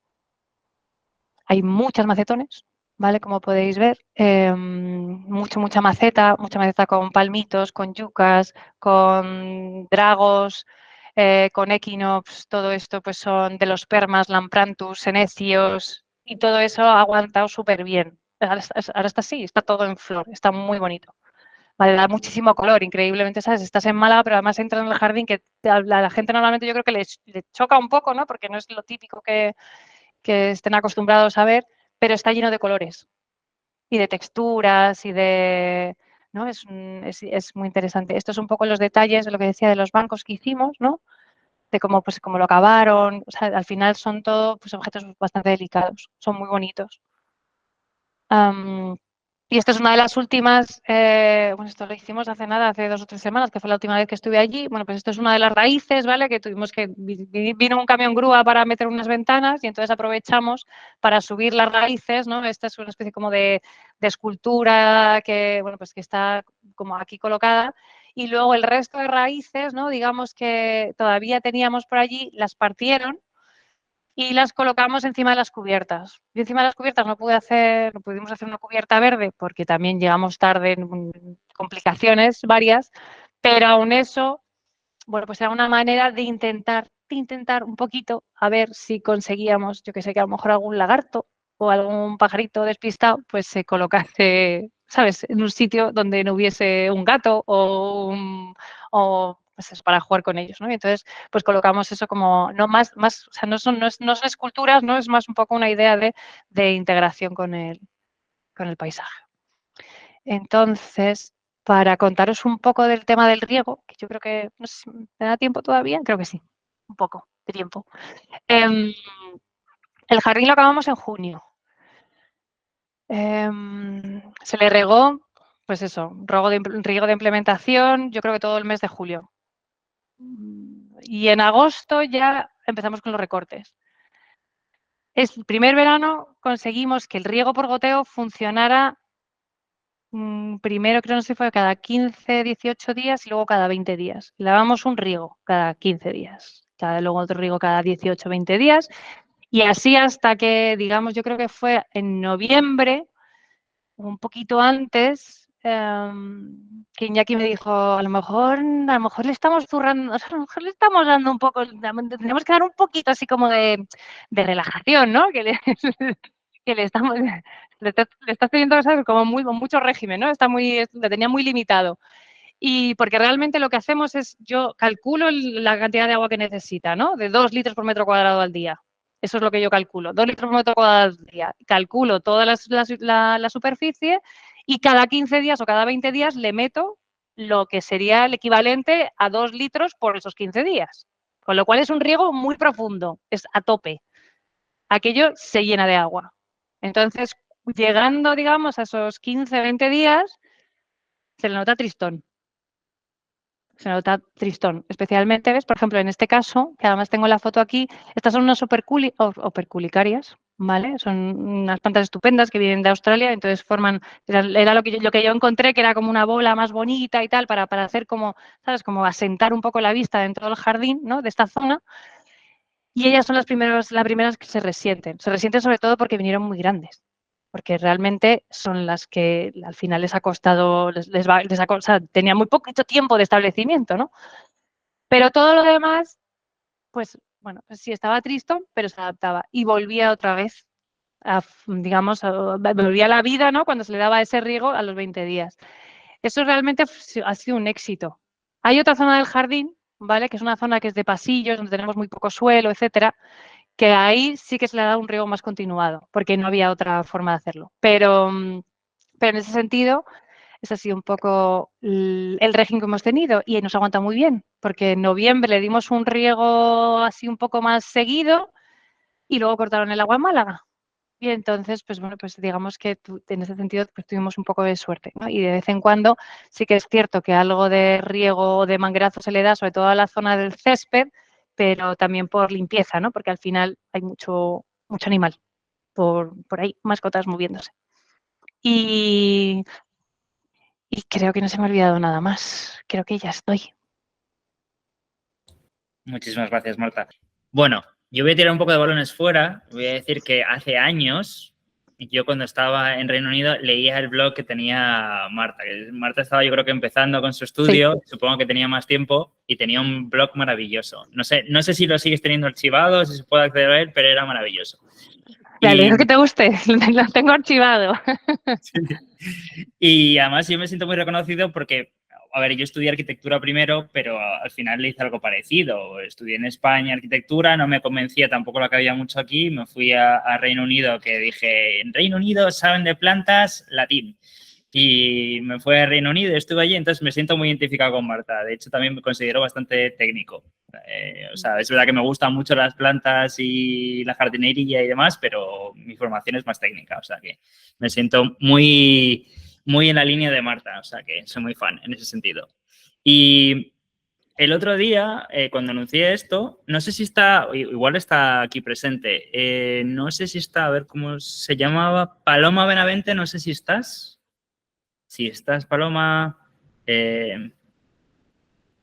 Hay muchas macetones, ¿vale? Como podéis ver, mucha maceta con palmitos, con yucas, con dragos, con equinox, todo esto pues son de los permas, lamprantus, senecios y todo eso ha aguantado súper bien. Ahora está así, está todo en flor, está muy bonito. Vale, da muchísimo color, increíblemente, ¿sabes? Estás en Málaga, pero además entras en el jardín que a la gente normalmente yo creo que le choca un poco, ¿no? Porque no es lo típico que estén acostumbrados a ver, pero está lleno de colores y de texturas y de... ¿no? Es muy interesante. Estos son un poco los detalles de lo que decía de los bancos que hicimos, ¿no? De cómo, pues, cómo lo acabaron. O sea, al final son todo pues, objetos bastante delicados, son muy bonitos. Y esto es una de las últimas, bueno, esto lo hicimos hace nada, hace 2 o 3 semanas, que fue la última vez que estuve allí. Bueno, pues esto es una de las raíces, ¿vale? Que tuvimos que, vino un camión grúa para meter unas ventanas y entonces aprovechamos para subir las raíces, ¿no? Esta es una especie como de escultura que, bueno, pues que está como aquí colocada. Y luego el resto de raíces, ¿no? Digamos que todavía teníamos por allí, las partieron y las colocamos encima de las cubiertas. Y encima de las cubiertas no pudimos hacer una cubierta verde porque también llegamos tarde en complicaciones varias, pero aún eso, bueno, pues era una manera de intentar un poquito a ver si conseguíamos, yo que sé, que a lo mejor algún lagarto o algún pajarito despistado, pues se colocase, ¿sabes?, en un sitio donde no hubiese un gato o pues es para jugar con ellos, ¿no? Y entonces, pues colocamos eso como, no más, o sea, no son esculturas, ¿no? Es más un poco una idea de integración con el paisaje. Entonces, para contaros un poco del tema del riego, que yo creo que, no sé si me da tiempo todavía, creo que sí, un poco de tiempo. El jardín lo acabamos en junio. Se le regó, pues eso, riego de implementación, yo creo que todo el mes de julio. Y en agosto ya empezamos con los recortes. El primer verano conseguimos que el riego por goteo funcionara primero, creo, no sé si fue cada 15, 18 días y luego cada 20 días. Le dábamos un riego cada 15 días, luego otro riego cada 18, 20 días. Y así hasta que, digamos, yo creo que fue en noviembre, un poquito antes, que Iñaki me dijo, a lo mejor le estamos zurrando, o sea, a lo mejor le estamos dando un poco, tenemos que dar un poquito así como de relajación, ¿no? Que le estamos, le estás teniendo, ¿sabes? Como con mucho régimen, ¿no? Le tenía muy limitado. Y porque realmente lo que hacemos es, yo calculo la cantidad de agua que necesita, ¿no? De 2 litros por metro cuadrado al día. Eso es lo que yo calculo, 2 litros por metro cuadrado al día. Calculo toda la superficie y cada 15 días o cada 20 días le meto lo que sería el equivalente a 2 litros por esos 15 días. Con lo cual es un riego muy profundo, es a tope. Aquello se llena de agua. Entonces, llegando, digamos, a esos 15, 20 días, se le nota tristón. Se nota tristón. Especialmente, ¿ves? Por ejemplo, en este caso, que además tengo la foto aquí, estas son unas operculicarias, ¿vale? Son unas plantas estupendas que vienen de Australia, entonces forman, era lo que yo encontré, que era como una bola más bonita y tal, para hacer como, ¿sabes? Como asentar un poco la vista dentro del jardín, ¿no? De esta zona. Y ellas son las primeras que se resienten. Se resienten sobre todo porque vinieron muy grandes, porque realmente son las que al final les ha costado, o sea, tenían muy poquito tiempo de establecimiento, ¿no? Pero todo lo demás, pues bueno, pues sí estaba triste, pero se adaptaba y volvía otra vez, digamos, volvía a la vida, ¿no? Cuando se le daba ese riego a los 20 días. Eso realmente ha sido un éxito. Hay otra zona del jardín, ¿vale? Que es una zona que es de pasillos, donde tenemos muy poco suelo, etcétera, que ahí sí que se le ha dado un riego más continuado, porque no había otra forma de hacerlo. Pero en ese sentido, ese ha sido un poco el régimen que hemos tenido y nos aguanta muy bien, porque en noviembre le dimos un riego así un poco más seguido y luego cortaron el agua en Málaga. Y entonces, pues bueno, pues digamos que en ese sentido pues tuvimos un poco de suerte, ¿no? Y de vez en cuando sí que es cierto que algo de riego o de manguerazo se le da, sobre todo a la zona del césped, pero también por limpieza, ¿no? Porque al final hay mucho animal por ahí, mascotas moviéndose. Y creo que no se me ha olvidado nada más. Creo que ya estoy. Muchísimas gracias, Marta. Bueno, yo voy a tirar un poco de balones fuera. Voy a decir que hace años, yo cuando estaba en Reino Unido, leía el blog que tenía Marta. Marta estaba, yo creo que empezando con su estudio, sí. Supongo que tenía más tiempo y tenía un blog maravilloso. No sé si lo sigues teniendo archivado, si se puede acceder a él, pero era maravilloso. Me alegro que te guste, lo tengo archivado. Sí. Y además yo me siento muy reconocido porque, a ver, yo estudié arquitectura primero, pero al final le hice algo parecido. Estudié en España arquitectura, no me convencía tampoco lo que había mucho aquí. Me fui a Reino Unido, que dije, en Reino Unido saben de plantas, latín. Y me fui a Reino Unido, estuve allí, entonces me siento muy identificado con Marta. De hecho, también me considero bastante técnico. O sea, es verdad que me gustan mucho las plantas y la jardinería y demás, pero mi formación es más técnica. O sea, que me siento muy en la línea de Marta. O sea, que soy muy fan en ese sentido. Y el otro día, cuando anuncié esto, no sé si está, igual está aquí presente, no sé si está, a ver cómo se llamaba, Paloma Benavente, no sé si estás. Si estás, Paloma,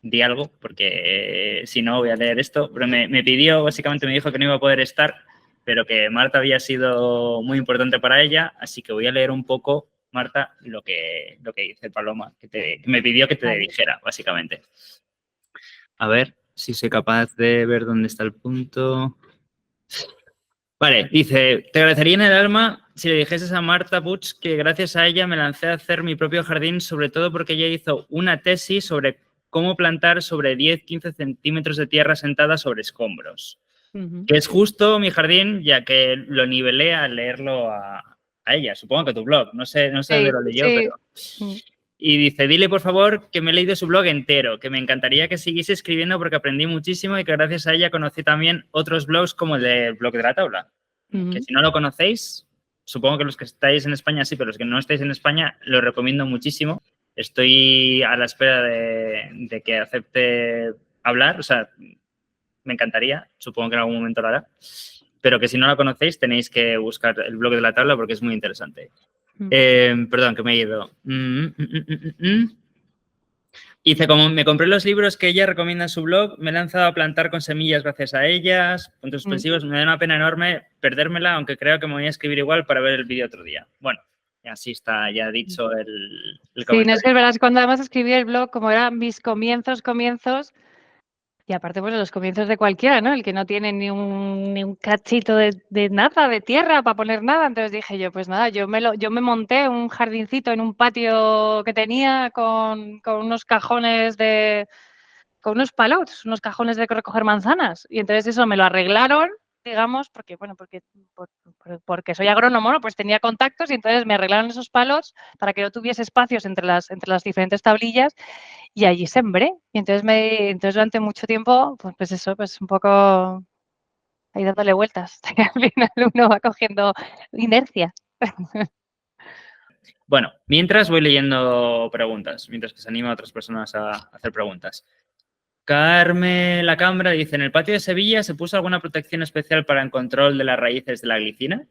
di algo, porque si no voy a leer esto. Pero me pidió, básicamente me dijo que no iba a poder estar, pero que Marta había sido muy importante para ella, así que voy a leer un poco, Marta, lo que dice Paloma, que me pidió que te dijera, básicamente. A ver si soy capaz de ver dónde está el punto. Vale, dice, te agradecería en el alma si le dijeses a Marta Puig que gracias a ella me lancé a hacer mi propio jardín, sobre todo porque ella hizo una tesis sobre cómo plantar sobre 10-15 centímetros de tierra sentada sobre escombros. Que es justo mi jardín, ya que lo nivelé al leerlo a ella, supongo que tu blog, no sé dónde lo leyó, pero... Y dice, dile por favor que me he leído su blog entero, que me encantaría que siguiese escribiendo porque aprendí muchísimo y que gracias a ella conocí también otros blogs como el del blog de la tabla. Que si no lo conocéis, supongo que los que estáis en España sí, pero los que no estáis en España lo recomiendo muchísimo. Estoy a la espera de que acepte hablar, o sea, me encantaría, supongo que en algún momento lo hará. Pero que si no lo conocéis tenéis que buscar el blog de la tabla porque es muy interesante. Perdón, que me he ido. Dice, como me compré los libros que ella recomienda en su blog, me he lanzado a plantar con semillas gracias a ellas, puntos suspensivos, me da una pena enorme perdérmela, aunque creo que me voy a escribir igual para ver el vídeo otro día. Bueno, así está ya dicho el comentario. Sí, no es que es verdad, cuando además escribí el blog, como eran mis comienzos, y aparte, pues los comienzos de cualquiera, ¿no? El que no tiene ni un cachito de nada, de tierra para poner nada. Entonces dije yo, pues nada, yo me monté un jardincito en un patio que tenía con unos cajones con unos palots, unos cajones de recoger manzanas. Y entonces eso me lo arreglaron, digamos, porque soy agrónomo, ¿no? Pues tenía contactos y entonces me arreglaron esos palots para que no tuviese espacios entre las diferentes tablillas. Y allí sembré. Y entonces durante mucho tiempo, pues eso, pues un poco ahí dándole vueltas. Al final uno va cogiendo inercia. Bueno, mientras voy leyendo preguntas, mientras que se anima a otras personas a hacer preguntas. Carmen La Cambra dice, ¿en el patio de Sevilla se puso alguna protección especial para el control de las raíces de la glicina?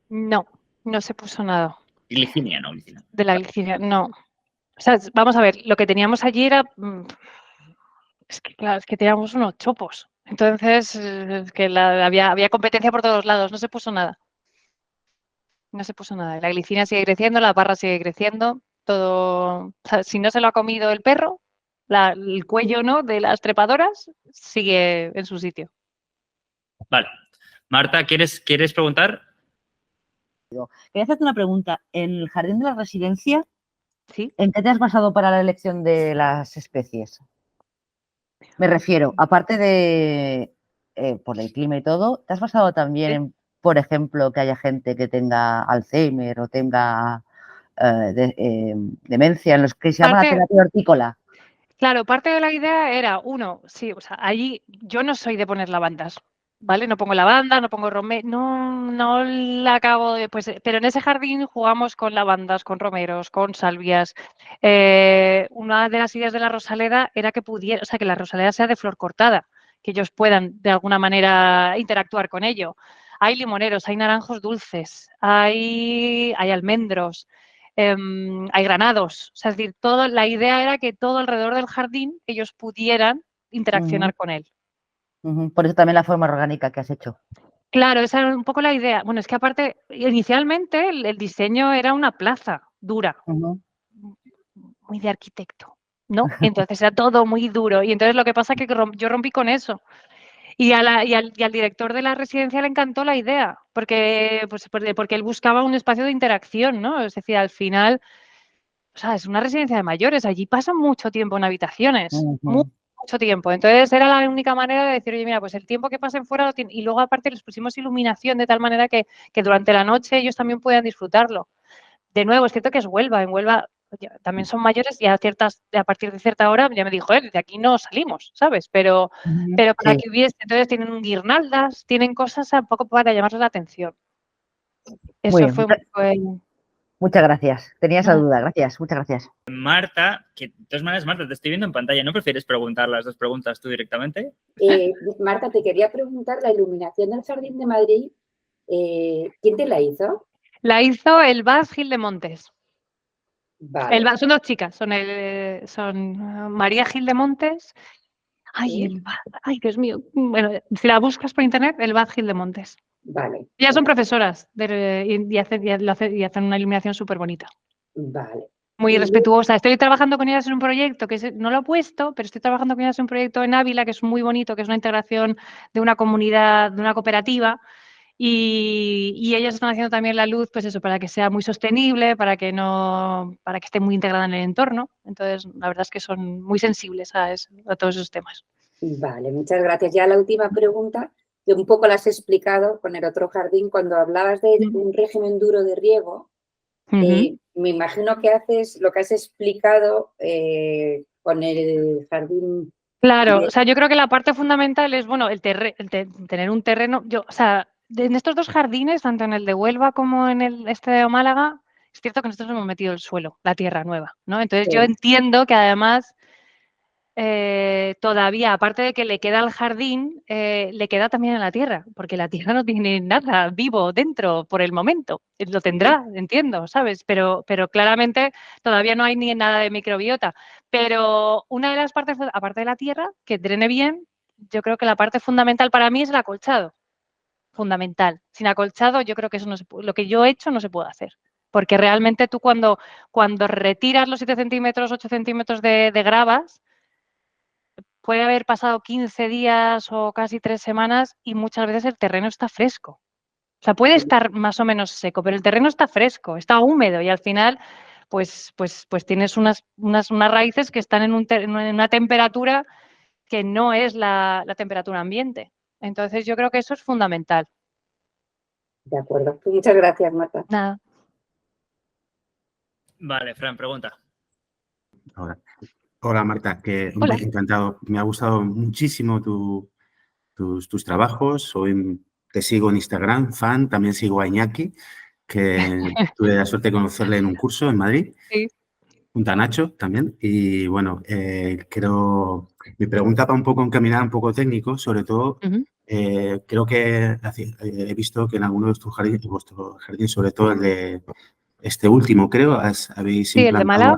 No, no se puso nada. Glicinia, no glicina. De la glicinia, no. O sea, vamos a ver, lo que teníamos allí era... Es que, claro, es que teníamos unos chopos. Entonces, es que había competencia por todos lados, no se puso nada. No se puso nada. La glicina sigue creciendo, la parra sigue creciendo, todo... O sea, si no se lo ha comido el perro, el cuello, ¿no?, de las trepadoras sigue en su sitio. Vale. Marta, ¿quieres preguntar? Quería hacerte una pregunta. En el jardín de la residencia, ¿Sí? ¿En qué te has basado para la elección de las especies? Me refiero, aparte de por el clima y todo, ¿te has basado también en, por ejemplo, que haya gente que tenga Alzheimer o tenga demencia, en los que se llama la terapia hortícola? Claro, parte de la idea era, sí, o sea, allí yo no soy de poner lavandas. ¿vale? No pongo lavanda, no pongo romero, no la acabo de, pues, pero en ese jardín jugamos con lavandas, con romeros, con salvias. Una de las ideas de la rosaleda era que pudiera, o sea, que la rosaleda sea de flor cortada, que ellos puedan de alguna manera interactuar con ello. Hay limoneros, hay naranjos dulces, hay almendros, hay granados. O sea, es decir, la idea era que todo alrededor del jardín ellos pudieran interaccionar con él. Por eso también la forma orgánica que has hecho. Claro, esa era un poco la idea. Bueno, es que aparte, inicialmente el diseño era una plaza dura, muy de arquitecto, ¿no? Entonces era todo muy duro. Y entonces lo que pasa es que yo rompí con eso. Y al director de la residencia le encantó la idea, porque él buscaba un espacio de interacción, ¿no? Es decir, al final, o sea, es una residencia de mayores, allí pasan mucho tiempo en habitaciones, mucho tiempo. Entonces era la única manera de decir, oye, mira, pues el tiempo que pasen fuera lo tienen. Y luego aparte les pusimos iluminación de tal manera que durante la noche ellos también puedan disfrutarlo. De nuevo, es cierto que es Huelva, en Huelva también son mayores y a partir de cierta hora ya me dijo él, de aquí no salimos, ¿sabes? Pero para que hubiese, entonces tienen guirnaldas, tienen cosas un poco para llamarles la atención. Eso fue un poco el... Muchas gracias. Tenía esa duda. Gracias, muchas gracias. Marta, que de todas maneras, Marta, te estoy viendo en pantalla. ¿No prefieres preguntar las dos preguntas tú directamente? Marta, te quería preguntar, la iluminación del Jardín de Madrid, ¿quién te la hizo? La hizo el Bas Gil de Montes. Vale. Son dos chicas, son María Gil de Montes. Ay, ay, Dios mío. Bueno, si la buscas por internet, el Bas Gil de Montes. Vale. Ellas son profesoras y hacen una iluminación súper bonita. Vale. Muy respetuosa. Estoy trabajando con ellas en un proyecto que no lo he puesto, pero estoy trabajando con ellas en un proyecto en Ávila que es muy bonito, que es una integración de una comunidad, de una cooperativa. Y ellas están haciendo también la luz, pues eso, para que sea muy sostenible, para que esté muy integrada en el entorno. Entonces, la verdad es que son muy sensibles a todos esos temas. Vale, muchas gracias. Ya la última pregunta, que un poco la has explicado con el otro jardín, cuando hablabas de un régimen duro de riego, me imagino que haces lo que has explicado con el jardín. Claro, o sea, yo creo que la parte fundamental es, bueno, tener un terreno. O sea, en estos dos jardines, tanto en el de Huelva como en el este de Málaga, es cierto que nosotros hemos metido el suelo, la tierra nueva, ¿no? Entonces yo entiendo que además todavía, aparte de que le queda al jardín, le queda también a la tierra, porque la tierra no tiene nada vivo dentro por el momento. Lo tendrá, entiendo, ¿sabes? Pero claramente todavía no hay ni nada de microbiota. Pero una de las partes, aparte de la tierra, que drene bien, yo creo que la parte fundamental para mí es el acolchado. Fundamental. Sin acolchado, yo creo que eso lo que yo he hecho no se puede hacer. Porque realmente tú cuando retiras los 7 centímetros, 8 centímetros de gravas, puede haber pasado 15 días o casi 3 semanas y muchas veces el terreno está fresco. O sea, puede estar más o menos seco, pero el terreno está fresco, está húmedo y al final pues tienes unas raíces que están en una temperatura que no es la temperatura ambiente. Entonces yo creo que eso es fundamental. De acuerdo. Muchas gracias, Marta. Nada. Vale, Fran, pregunta. Hola, Marta, que Hola. Encantado. Me ha gustado muchísimo tus trabajos. Te sigo en Instagram, fan. También sigo a Iñaki, que tuve la suerte de conocerle en un curso en Madrid. Sí. Junto a Nacho también. Y bueno, mi pregunta va un poco encaminada, un poco técnico, sobre todo. Creo que he visto que en alguno de tus jardines, vuestro jardín, sobre todo el de este último, creo, habéis implantado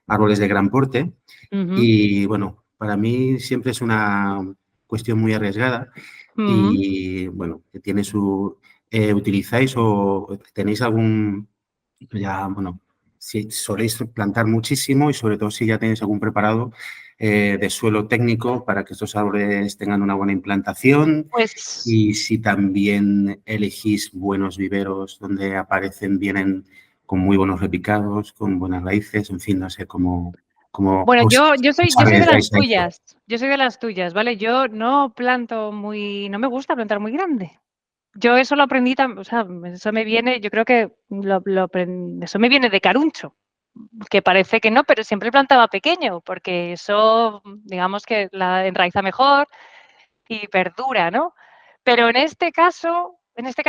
árboles de gran porte. Y bueno, para mí siempre es una cuestión muy arriesgada y bueno, que tiene ¿utilizáis o tenéis algún, si soléis plantar muchísimo y sobre todo si ya tenéis algún preparado de suelo técnico para que estos árboles tengan una buena implantación? Pues, y si también elegís buenos viveros donde vienen con muy buenos repicados, con buenas raíces, en fin, no sé cómo. Bueno, yo soy de las tuyas. Yo soy de las tuyas, ¿vale? Yo no me gusta plantar muy grande. Yo eso lo aprendí, o sea, eso me viene, yo creo que eso me viene de Caruncho, que parece que no, pero siempre plantaba pequeño, porque eso, digamos que la enraiza mejor y perdura, ¿no? Pero en este caso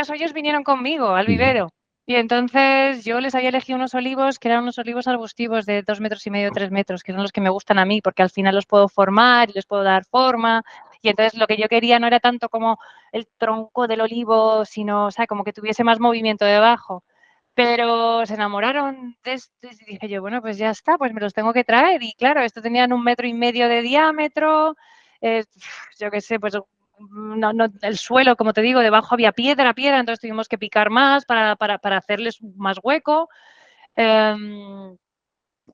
ellos vinieron conmigo al vivero. Y entonces yo les había elegido unos olivos que eran unos olivos arbustivos de 2,5 metros, 3 metros, que son los que me gustan a mí, porque al final los puedo formar y les puedo dar forma. Y entonces lo que yo quería no era tanto como el tronco del olivo, sino, o sea, como que tuviese más movimiento debajo. Pero se enamoraron de esto y dije yo, bueno, pues ya está, pues me los tengo que traer. Y claro, esto tenían 1,5 metros de diámetro, yo qué sé, pues no, el suelo, como te digo, debajo había piedra, entonces tuvimos que picar más para hacerles más hueco.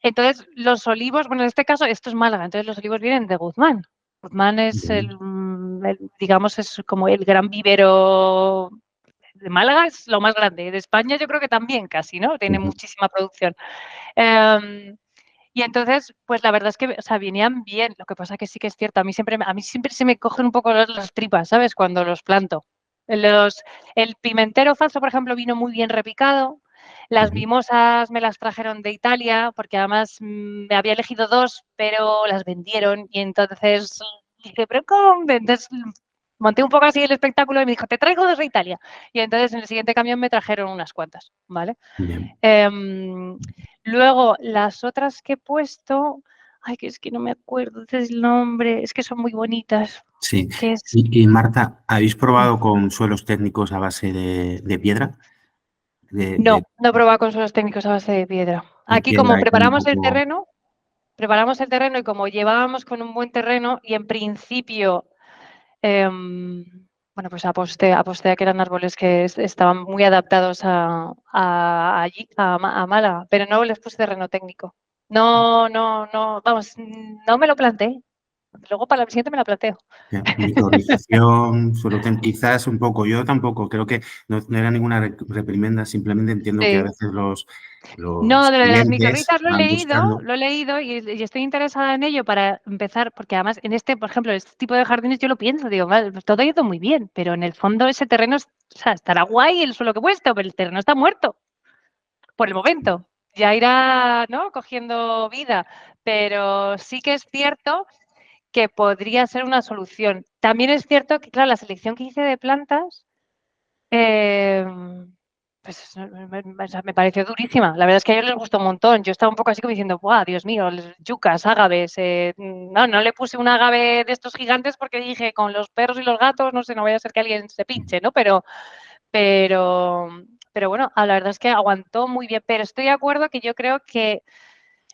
Entonces, los olivos, bueno, en este caso, esto es Málaga, entonces los olivos vienen de Guzmán. Guzmán es digamos, es como el gran vivero de Málaga, es lo más grande. De España yo creo que también casi, ¿no? Tiene muchísima producción. Y entonces, pues la verdad es que, o sea, venían bien. Lo que pasa que sí que es cierto, a mí siempre se me cogen un poco las tripas, ¿sabes? Cuando los planto. El pimentero falso, por ejemplo, vino muy bien repicado. Las mimosas me las trajeron de Italia, porque además me había elegido 2, pero las vendieron. Y entonces dije, ¿pero cómo? Entonces monté un poco así el espectáculo y me dijo, te traigo 2 de Italia. Y entonces en el siguiente camión me trajeron unas cuantas, ¿vale? Luego, las otras que he puesto, ay, que es que no me acuerdo del nombre, es que son muy bonitas. Sí. Que es... Y Marta, ¿habéis probado con suelos técnicos a base de piedra? No he probado con suelos técnicos a base de piedra. Aquí, piedra como y tal, un preparamos el poco... terreno y como llevábamos con un buen terreno y en principio, bueno, pues aposté a que eran árboles que estaban muy adaptados allí, a Málaga, pero no les puse terreno técnico. No, vamos, no me lo planteé. Luego para la siguiente me la planteo. Microrización, quizás un poco. Yo tampoco, creo que no era ninguna reprimenda, simplemente entiendo que a Sí. veces los No, de las clientes micorrizas lo van buscando... he leído y estoy interesada en ello para empezar, porque además en por ejemplo, este tipo de jardines yo lo pienso, digo, vale, pues todo ha ido muy bien, pero en el fondo ese terreno, o sea, estará guay el suelo que he puesto, pero el terreno está muerto por el momento. Ya irá, ¿no?, cogiendo vida, pero sí que es cierto que podría ser una solución. También es cierto que, claro, la selección que hice de plantas, pues me pareció durísima. La verdad es que a ellos les gustó un montón. Yo estaba un poco así como diciendo, ¡buah, Dios mío! Yucas, ágaves. No le puse un ágave de estos gigantes porque dije, con los perros y los gatos, no sé, no vaya a ser que alguien se pinche, ¿no? Pero bueno, la verdad es que aguantó muy bien. Pero estoy de acuerdo que yo creo que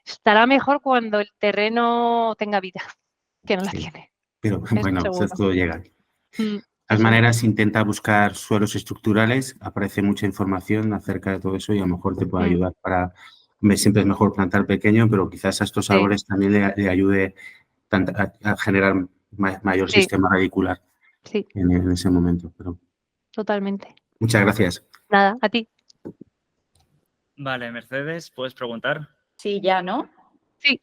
estará mejor cuando el terreno tenga vida, que no la tiene. Pero Eso bueno, seguro. esto llega. De todas Eso. maneras, intenta buscar suelos estructurales, aparece mucha información acerca de todo eso y a lo mejor te puede ayudar para... Siempre es mejor plantar pequeño, pero quizás a estos árboles también le ayude a generar mayor sistema radicular en ese momento. Pero... Totalmente. Muchas gracias. Nada, a ti. Vale, Mercedes, ¿puedes preguntar? Sí, ya, ¿no? Sí.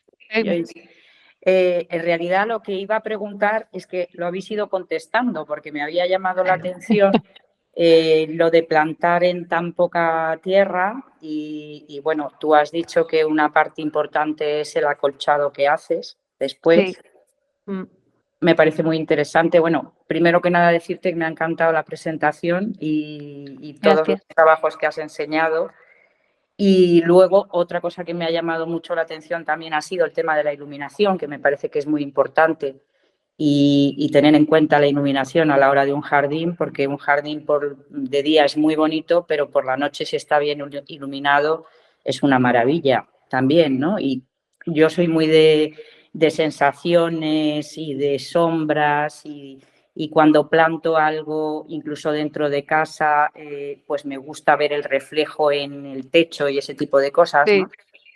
En realidad lo que iba a preguntar es que lo habéis ido contestando porque me había llamado la atención lo de plantar en tan poca tierra y bueno, tú has dicho que una parte importante es el acolchado que haces después. Sí. Me parece muy interesante. Bueno, primero que nada decirte que me ha encantado la presentación y todos los trabajos que has enseñado. Y luego otra cosa que me ha llamado mucho la atención también ha sido el tema de la iluminación, que me parece que es muy importante y tener en cuenta la iluminación a la hora de un jardín, porque un jardín de día es muy bonito, pero por la noche si está bien iluminado es una maravilla también, ¿no? Y yo soy muy de sensaciones y de sombras y cuando planto algo, incluso dentro de casa, pues me gusta ver el reflejo en el techo y ese tipo de cosas, ¿no?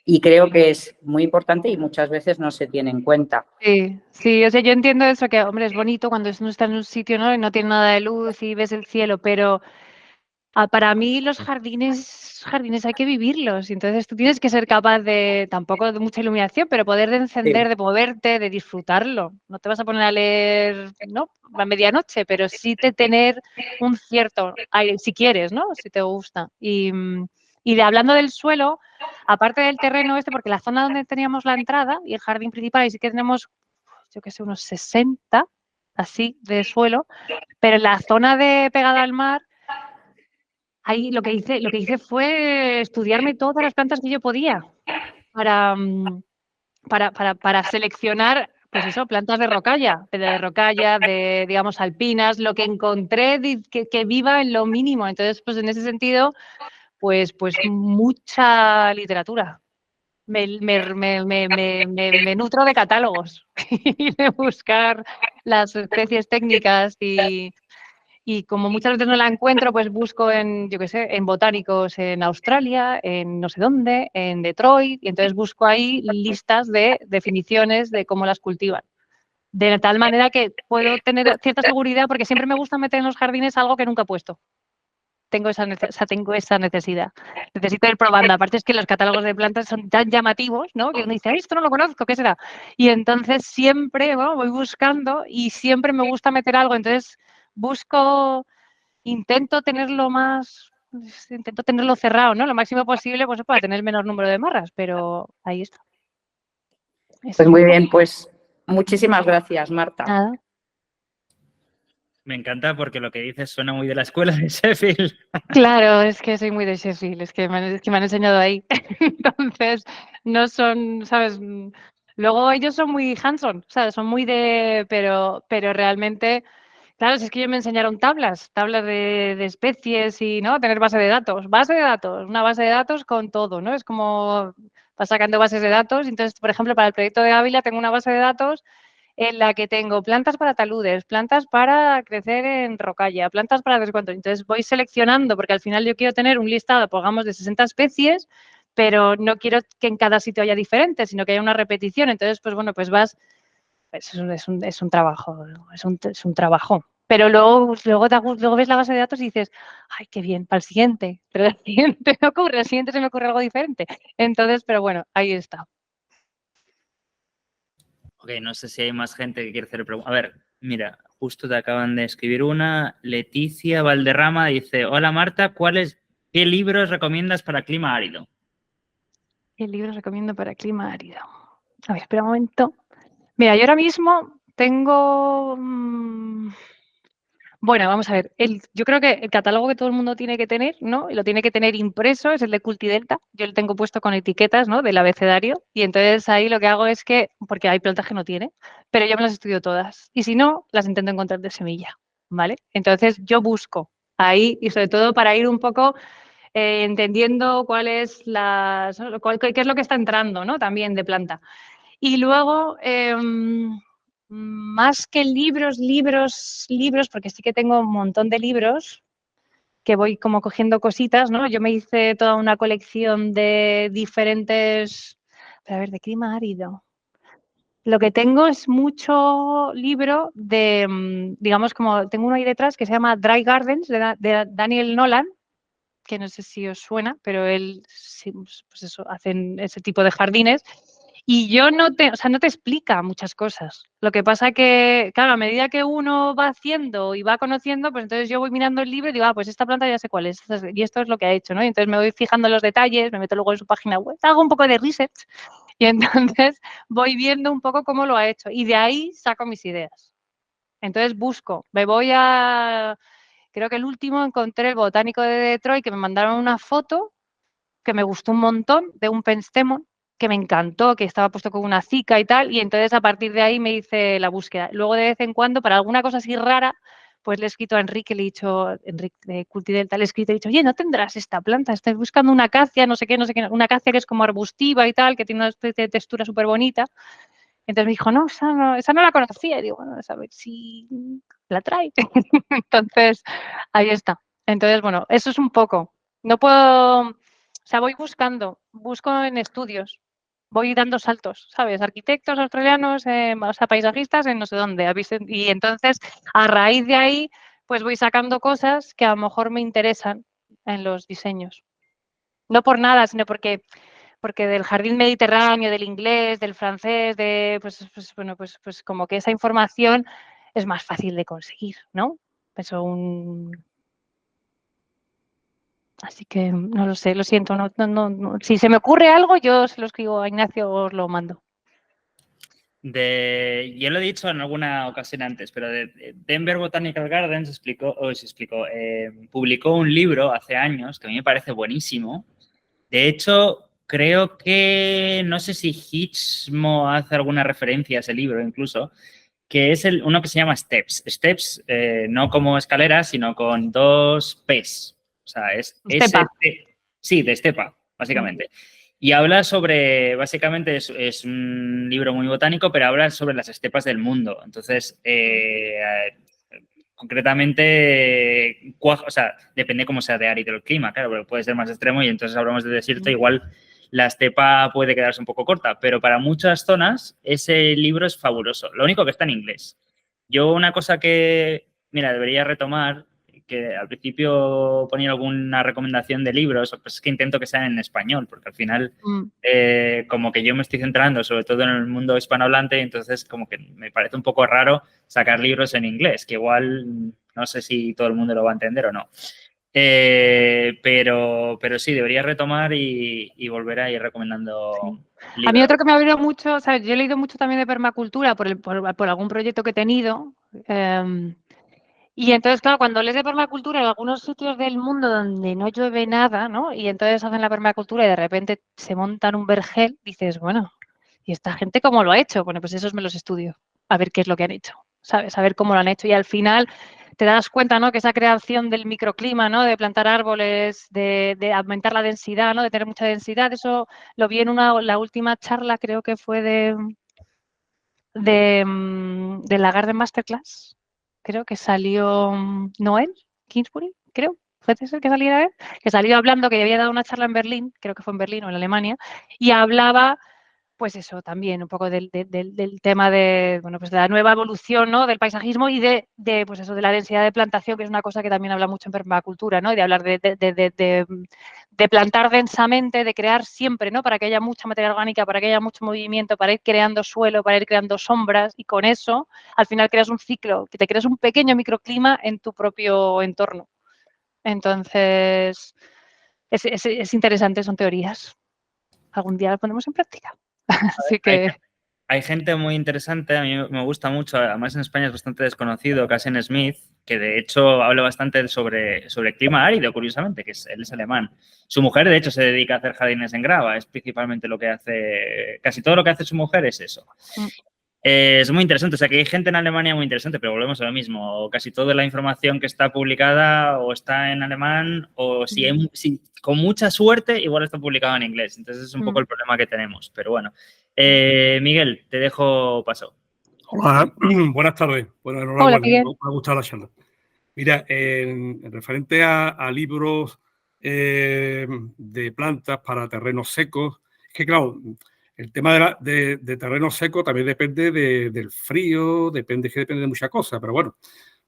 Y creo que es muy importante y muchas veces no se tiene en cuenta. Sí, o sea, yo entiendo eso, que, hombre, es bonito cuando uno está en un sitio, ¿no?, y no tiene nada de luz y ves el cielo, pero para mí los jardines hay que vivirlos. Y entonces tú tienes que ser capaz de, tampoco de mucha iluminación, pero poder de encender, de moverte, de disfrutarlo. No te vas a poner a leer, ¿no?, a medianoche, pero sí de tener un cierto aire, si quieres, ¿no?, si te gusta. Hablando del suelo, aparte del terreno porque la zona donde teníamos la entrada y el jardín principal, ahí sí que tenemos, yo qué sé, unos 60 así de suelo, pero en la zona de pegada al mar, ahí lo que hice fue estudiarme todas las plantas que yo podía para seleccionar, pues eso, plantas de rocalla, de, digamos, alpinas, lo que encontré que viva en lo mínimo. Entonces, pues en ese sentido, pues mucha literatura. Me nutro de catálogos y de buscar las especies técnicas y como muchas veces no la encuentro, pues busco en, yo qué sé, en botánicos en Australia, en no sé dónde, en Detroit, y entonces busco ahí listas de definiciones de cómo las cultivan. De tal manera que puedo tener cierta seguridad porque siempre me gusta meter en los jardines algo que nunca he puesto. Tengo esa necesidad. Necesito ir probando. Aparte es que los catálogos de plantas son tan llamativos, ¿no? Que uno dice, esto no lo conozco, ¿qué será? Y entonces siempre voy buscando y siempre me gusta meter algo. Entonces intento tenerlo cerrado, ¿no? Lo máximo posible, pues para tener el menor número de marras, pero ahí está. Pues muy bien, pues muchísimas gracias, Marta. Nada. Me encanta porque lo que dices suena muy de la escuela de Sheffield. Claro, es que soy muy de Sheffield, es que me han enseñado ahí. Entonces, no son, ¿sabes? Luego ellos son muy hands-on, ¿sabes? Son muy pero realmente, claro, si es que ellos me enseñaron tablas de especies y, ¿no? Tener base de datos, una base de datos con todo, ¿no? Es como vas sacando bases de datos. Entonces, por ejemplo, para el proyecto de Ávila tengo una base de datos en la que tengo plantas para taludes, plantas para crecer en rocalla, plantas para descuento. Entonces voy seleccionando, porque al final yo quiero tener un listado, pongamos, de 60 especies, pero no quiero que en cada sitio haya diferentes, sino que haya una repetición. Entonces, pues bueno, pues vas, es un trabajo, es un trabajo. Pero luego ves la base de datos y dices, ay, qué bien, para el siguiente. Pero el siguiente no ocurre, el siguiente se me ocurre algo diferente. Entonces, pero bueno, ahí está. Ok, no sé si hay más gente que quiere hacer preguntas. A ver, mira, justo te acaban de escribir una. Leticia Valderrama dice, hola Marta, ¿qué libros recomiendas para clima árido? ¿Qué libros recomiendo para clima árido? A ver, espera un momento. Mira, yo ahora mismo tengo... Bueno, vamos a ver. Yo creo que el catálogo que todo el mundo tiene que tener, ¿no? Y lo tiene que tener impreso, es el de Cultidelta. Yo lo tengo puesto con etiquetas, ¿no? Del abecedario. Y entonces ahí lo que hago es porque hay plantas que no tiene, pero yo me las estudio todas. Y si no, las intento encontrar de semilla, ¿vale? Entonces yo busco ahí y sobre todo para ir un poco entendiendo qué es lo que está entrando, ¿no? También de planta. Y luego, más que libros, porque sí que tengo un montón de libros que voy como cogiendo cositas, ¿no? Yo me hice toda una colección de diferentes, a ver, de clima árido. Lo que tengo es mucho libro de, digamos, como tengo uno ahí detrás que se llama Dry Gardens de Daniel Nolan, que no sé si os suena, pero él, sí, pues eso, hacen ese tipo de jardines. Y yo no te explica muchas cosas. Lo que pasa que, claro, a medida que uno va haciendo y va conociendo, pues entonces yo voy mirando el libro y digo, pues esta planta ya sé cuál es, y esto es lo que ha hecho, ¿no? Y entonces me voy fijando en los detalles, me meto luego en su página web, hago un poco de research y entonces voy viendo un poco cómo lo ha hecho. Y de ahí saco mis ideas. Entonces busco, creo que el último encontré el botánico de Detroit, que me mandaron una foto que me gustó un montón, de un penstemon, que me encantó, que estaba puesto con una cica y tal, y entonces a partir de ahí me hice la búsqueda. Luego de vez en cuando, para alguna cosa así rara, pues le he escrito a Enrique, Enrique de Cultidelta, le he escrito y he dicho, oye, ¿no tendrás esta planta? Estoy buscando una acacia, no sé qué, una acacia que es como arbustiva y tal, que tiene una especie de textura súper bonita. Entonces me dijo, no, esa no la conocía. Y digo, bueno, a ver si la trae. Entonces, ahí está. Entonces, bueno, eso es un poco. No puedo, o sea, busco en estudios, voy dando saltos, ¿sabes? Arquitectos australianos, o sea, paisajistas en no sé dónde. Y entonces, a raíz de ahí, pues voy sacando cosas que a lo mejor me interesan en los diseños. No por nada, sino porque del jardín mediterráneo, del inglés, del francés, pues como que esa información es más fácil de conseguir, ¿no? Así que no lo sé, lo siento. No. Si se me ocurre algo, yo se lo escribo a Ignacio o os lo mando. yo lo he dicho en alguna ocasión antes, pero de Denver Botanical Gardens publicó un libro hace años que a mí me parece buenísimo. De hecho, creo que, no sé si Hitchmo hace alguna referencia a ese libro incluso, que es uno que se llama Steps. Steps, no como escaleras, sino con 2 Ps. O sea, es sí, de estepa, básicamente. Y habla sobre, básicamente es un libro muy botánico, pero habla sobre las estepas del mundo. Entonces, concretamente, o sea, depende cómo sea de árido el clima, claro, pero puede ser más extremo y entonces hablamos de desierto, igual la estepa puede quedarse un poco corta, pero para muchas zonas ese libro es fabuloso. Lo único que está en inglés. Yo una cosa que, mira, debería retomar, que al principio ponía alguna recomendación de libros, pues es que intento que sean en español, porque al final como que yo me estoy centrando sobre todo en el mundo hispanohablante, entonces como que me parece un poco raro sacar libros en inglés, que igual no sé si todo el mundo lo va a entender o no. Pero sí, debería retomar y volver a ir recomendando libros. A mí otro que me ha habido mucho, o sea, yo he leído mucho también de permacultura por algún proyecto que he tenido. Y entonces, claro, cuando lees de permacultura en algunos sitios del mundo donde no llueve nada, ¿no? Y entonces hacen la permacultura y de repente se montan un vergel, dices, bueno, ¿y esta gente cómo lo ha hecho? Bueno, pues esos me los estudio, a ver qué es lo que han hecho, ¿sabes? A ver cómo lo han hecho. Y al final te das cuenta, ¿no? Que esa creación del microclima, ¿no? De plantar árboles, de aumentar la densidad, ¿no? De tener mucha densidad, eso lo vi en la última charla, creo que fue de la Garden Masterclass. Creo que salió Noel Kingsbury, creo, puede ser que saliera él, que salió hablando, que había dado una charla en Berlín, creo que fue en Berlín o en Alemania, y hablaba, pues eso, también un poco del tema de, bueno, pues de la nueva evolución, ¿no? Del paisajismo y pues eso, de la densidad de plantación, que es una cosa que también habla mucho en permacultura, ¿no? Y de hablar de plantar densamente, de crear siempre, ¿no? Para que haya mucha materia orgánica, para que haya mucho movimiento, para ir creando suelo, para ir creando sombras y con eso al final creas un ciclo, que te creas un pequeño microclima en tu propio entorno. Entonces, es interesante, son teorías. Algún día las ponemos en práctica. Así que... Hay gente muy interesante, a mí me gusta mucho, además en España es bastante desconocido, Cassian Smith, que de hecho habla bastante sobre clima árido, curiosamente, que él es alemán. Su mujer, de hecho, se dedica a hacer jardines en grava, es principalmente lo que hace, casi todo lo que hace su mujer es eso. Es muy interesante, o sea que hay gente en Alemania muy interesante, pero volvemos a lo mismo, casi toda la información que está publicada o está en alemán o si con mucha suerte igual está publicado en inglés, entonces es un poco el problema que tenemos, pero bueno. Miguel, te dejo paso. Hola, buenas tardes. Bueno, enhorabuena, me ha gustado la charla. Mira, en referente a libros de plantas para terrenos secos, es que claro, el tema de terreno seco también depende del frío, depende de muchas cosas, pero bueno,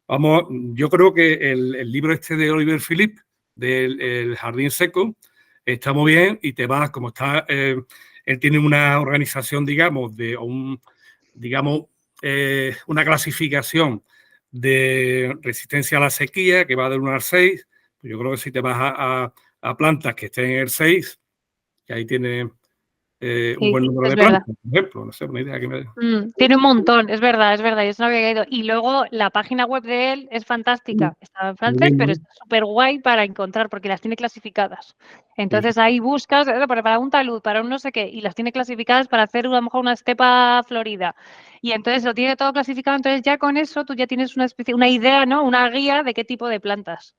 vamos, yo creo que el libro este de Oliver Philipp, del Jardín Seco, está muy bien y te vas, como está, él tiene una organización, digamos, una clasificación de resistencia a la sequía que va del 1 al 6, pues yo creo que si te vas a plantas que estén en el 6, que ahí tiene... un buen número de plantas, por ejemplo, no sé, una idea que me... Tiene un montón, es verdad, yo no había caído. Y luego la página web de él es fantástica, está en francés, pero está súper guay para encontrar, porque las tiene clasificadas. Entonces ahí buscas para un talud, para un no sé qué, y las tiene clasificadas para hacer a lo mejor una estepa florida. Y entonces lo tiene todo clasificado, entonces ya con eso tú ya tienes una idea, ¿no? Una guía de qué tipo de plantas.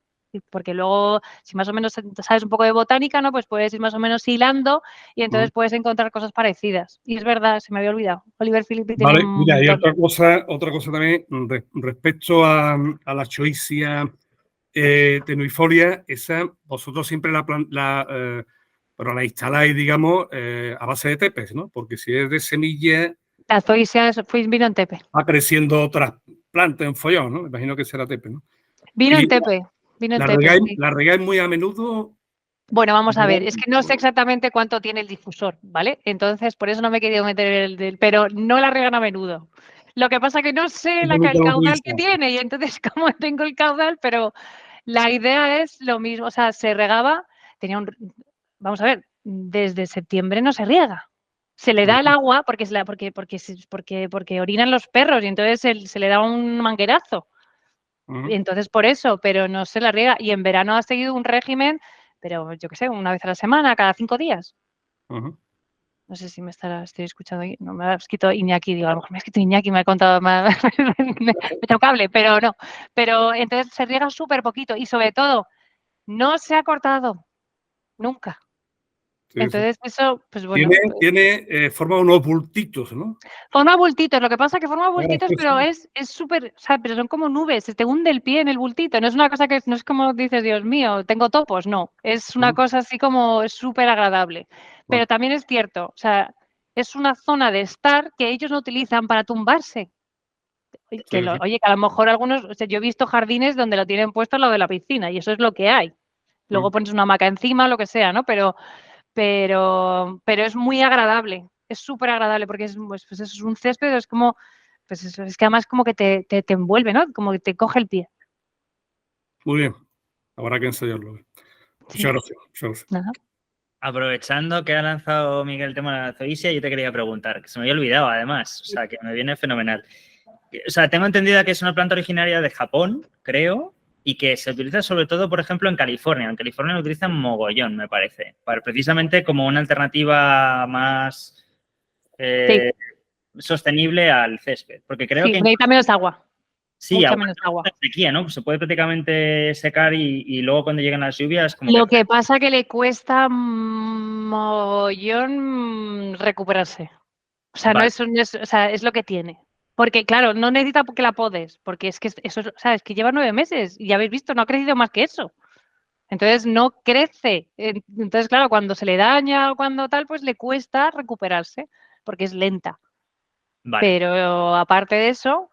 Porque luego, si más o menos sabes un poco de botánica, ¿no? Pues puedes ir más o menos hilando y entonces puedes encontrar cosas parecidas. Y es verdad, se me había olvidado. Oliver Philipp tiene vale, mira, y otra cosa también respecto a la Choisia tenuifolia, esa vosotros siempre pero la instaláis, digamos, a base de tepes, ¿no? Porque si es de semilla... La zoisia vino en tepe. Va creciendo otras plantas en follón, ¿no? Me imagino que será tepe, ¿no? Vino en tepe. ¿La regáis muy a menudo? Bueno, vamos a ver, es que no sé exactamente cuánto tiene el difusor, ¿vale? Entonces, por eso no me he querido meter pero no la regan a menudo. Lo que pasa que no sé el caudal que tiene y entonces como tengo el caudal, pero la idea es lo mismo, o sea, se regaba, vamos a ver, desde septiembre no se riega. Se le da el agua porque orinan los perros y entonces se le da un manguerazo. Y entonces por eso, pero no se la riega. Y en verano ha seguido un régimen, pero yo qué sé, una vez a la semana, cada 5 días. No sé si estoy escuchando ahí. No, me ha escrito Iñaki, digo, a lo mejor me ha escrito Iñaki, me ha contado, me he cable, pero no. Pero entonces se riega súper poquito y sobre todo, no se ha cortado nunca. Sí, entonces eso, pues bueno. Forma unos bultitos, ¿no? Forma bultitos, lo que pasa es que forma bultitos, pero es súper, o sea, pero son como nubes, se te hunde el pie en el bultito, no es una cosa que, no es como dices, Dios mío, tengo topos, no, es una cosa así como súper agradable, pero también es cierto, o sea, es una zona de estar que ellos no utilizan para tumbarse. Oye, que a lo mejor algunos, o sea, yo he visto jardines donde lo tienen puesto al lado de la piscina y eso es lo que hay. Luego pones una hamaca encima, lo que sea, ¿no? Pero es muy agradable, es súper agradable porque es un césped, es como, pues eso, es que además como que te envuelve, ¿no? Como que te coge el pie. Muy bien, habrá que ensayarlo. Muchas gracias. Nada. Aprovechando que ha lanzado Miguel el tema de la zoysia, yo te quería preguntar, que se me había olvidado además, o sea, que me viene fenomenal. O sea, tengo entendido que es una planta originaria de Japón, creo, y que se utiliza sobre todo, por ejemplo, en California. En California lo utilizan mogollón, me parece, precisamente como una alternativa más sostenible al césped. Porque creo que necesita menos agua. Sí, mucha menos agua. Sequía, ¿no? Se puede prácticamente secar y luego cuando llegan las lluvias... Lo que pasa es que le cuesta mogollón recuperarse. O sea, vale. Es lo que tiene. Porque, claro, no necesita que la podes, porque es que eso, o sea, es que lleva 9 meses y ya habéis visto, no ha crecido más que eso. Entonces, no crece. Entonces, claro, cuando se le daña o cuando tal, pues le cuesta recuperarse, porque es lenta. Vale. Pero aparte de eso...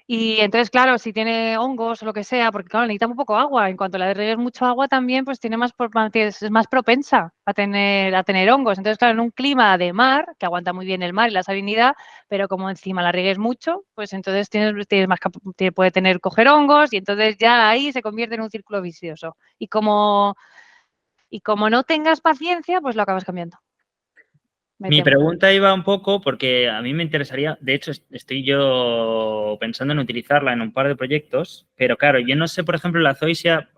Y entonces, claro, si tiene hongos o lo que sea, porque claro, necesita un poco agua. En cuanto le riegues mucho agua también, pues es más propensa a tener hongos. Entonces, claro, en un clima de mar, que aguanta muy bien el mar y la salinidad, pero como encima la riegues mucho, pues entonces puede coger hongos y entonces ya ahí se convierte en un círculo vicioso. Y como no tengas paciencia, pues lo acabas cambiando. Mi pregunta iba un poco porque a mí me interesaría, de hecho estoy yo pensando en utilizarla en un par de proyectos, pero claro, yo no sé, por ejemplo, la zoysia,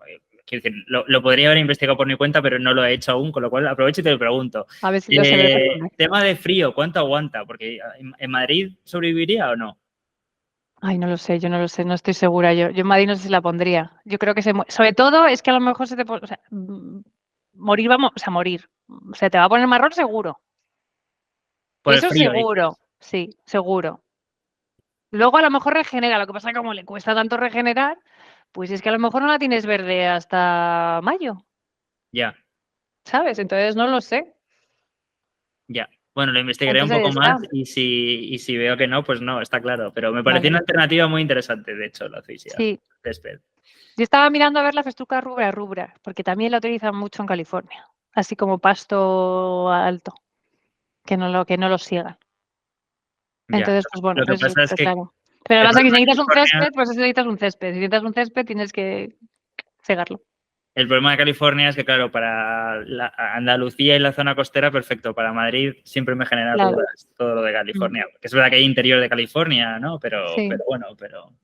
quiero decir, lo podría haber investigado por mi cuenta, pero no lo he hecho aún, con lo cual aprovecho y te lo pregunto. A ver si lo sé. Tema de frío, ¿cuánto aguanta? Porque ¿en Madrid sobreviviría o no? Ay, no lo sé, yo no lo sé, no estoy segura. Yo en Madrid no sé si la pondría. Yo creo que sobre todo es que a lo mejor se te puede, o sea, morir, vamos, o sea, morir. O sea, te va a poner marrón seguro. Por eso el frío, seguro, sí, seguro. Luego a lo mejor regenera, lo que pasa es que como le cuesta tanto regenerar, pues es que a lo mejor no la tienes verde hasta mayo. Ya. ¿Sabes? Entonces no lo sé. Ya. Bueno, lo investigaré un poco más y si veo que no, pues no, está claro. Pero me pareció una alternativa muy interesante, de hecho, la zoysia. Sí. Césped. Yo estaba mirando a ver la festuca rubra, porque también la utilizan mucho en California, así como pasto alto, que no lo sigan. Entonces, pues bueno, lo que pasa es que... claro. Pero pasa que si necesitas un césped, pues necesitas un césped. Si necesitas un césped, tienes que cegarlo. El problema de California es que, claro, para Andalucía y la zona costera, perfecto. Para Madrid siempre me genera dudas todo lo de California. Porque es verdad que hay interior de California, ¿no? Pero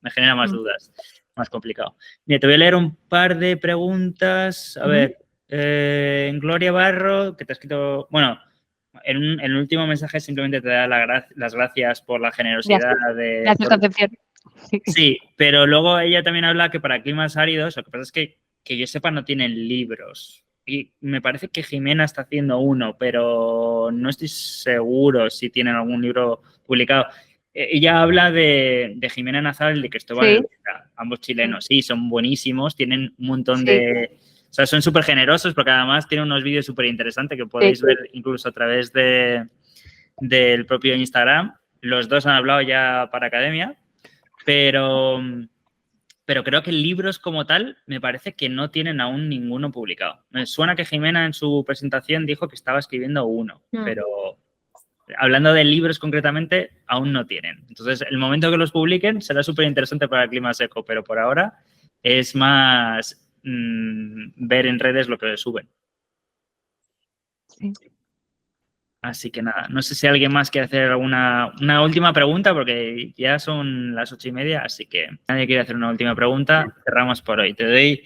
me genera más dudas, más complicado. Mira, te voy a leer un par de preguntas. A ver, en Gloria Barro, que te ha escrito... Bueno, en el último mensaje simplemente te da las gracias por la generosidad de... Gracias, Concepción. Sí, pero luego ella también habla que para climas áridos, lo que pasa es que yo sepa no tienen libros. Y me parece que Jimena está haciendo uno, pero no estoy seguro si tienen algún libro publicado. Ella habla de Jimena Nazal y de Cristóbal, ambos chilenos. Sí, son buenísimos, tienen un montón de... O sea, son súper generosos porque además tienen unos vídeos súper interesantes que podéis ver incluso a través del propio Instagram. Los dos han hablado ya para Academia, pero creo que libros como tal me parece que no tienen aún ninguno publicado. Me suena que Jimena en su presentación dijo que estaba escribiendo uno, pero hablando de libros concretamente, aún no tienen. Entonces, el momento que los publiquen será súper interesante para el clima seco, pero por ahora es más ver en redes lo que suben. Sí. Así que nada, no sé si alguien más quiere hacer una última pregunta, porque ya son las 8:30, así que nadie quiere hacer una última pregunta. Cerramos por hoy. Te doy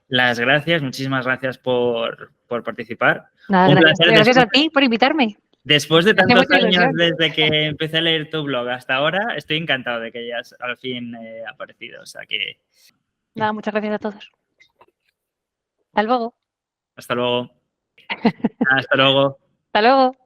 las gracias, muchísimas gracias por participar. Nada, gracias a ti por invitarme. Después de tantos años desde que empecé a leer tu blog hasta ahora, estoy encantado de que hayas al fin aparecido. O sea que... Nada, muchas gracias a todos. Hasta luego. Hasta luego. Hasta luego. Hasta luego.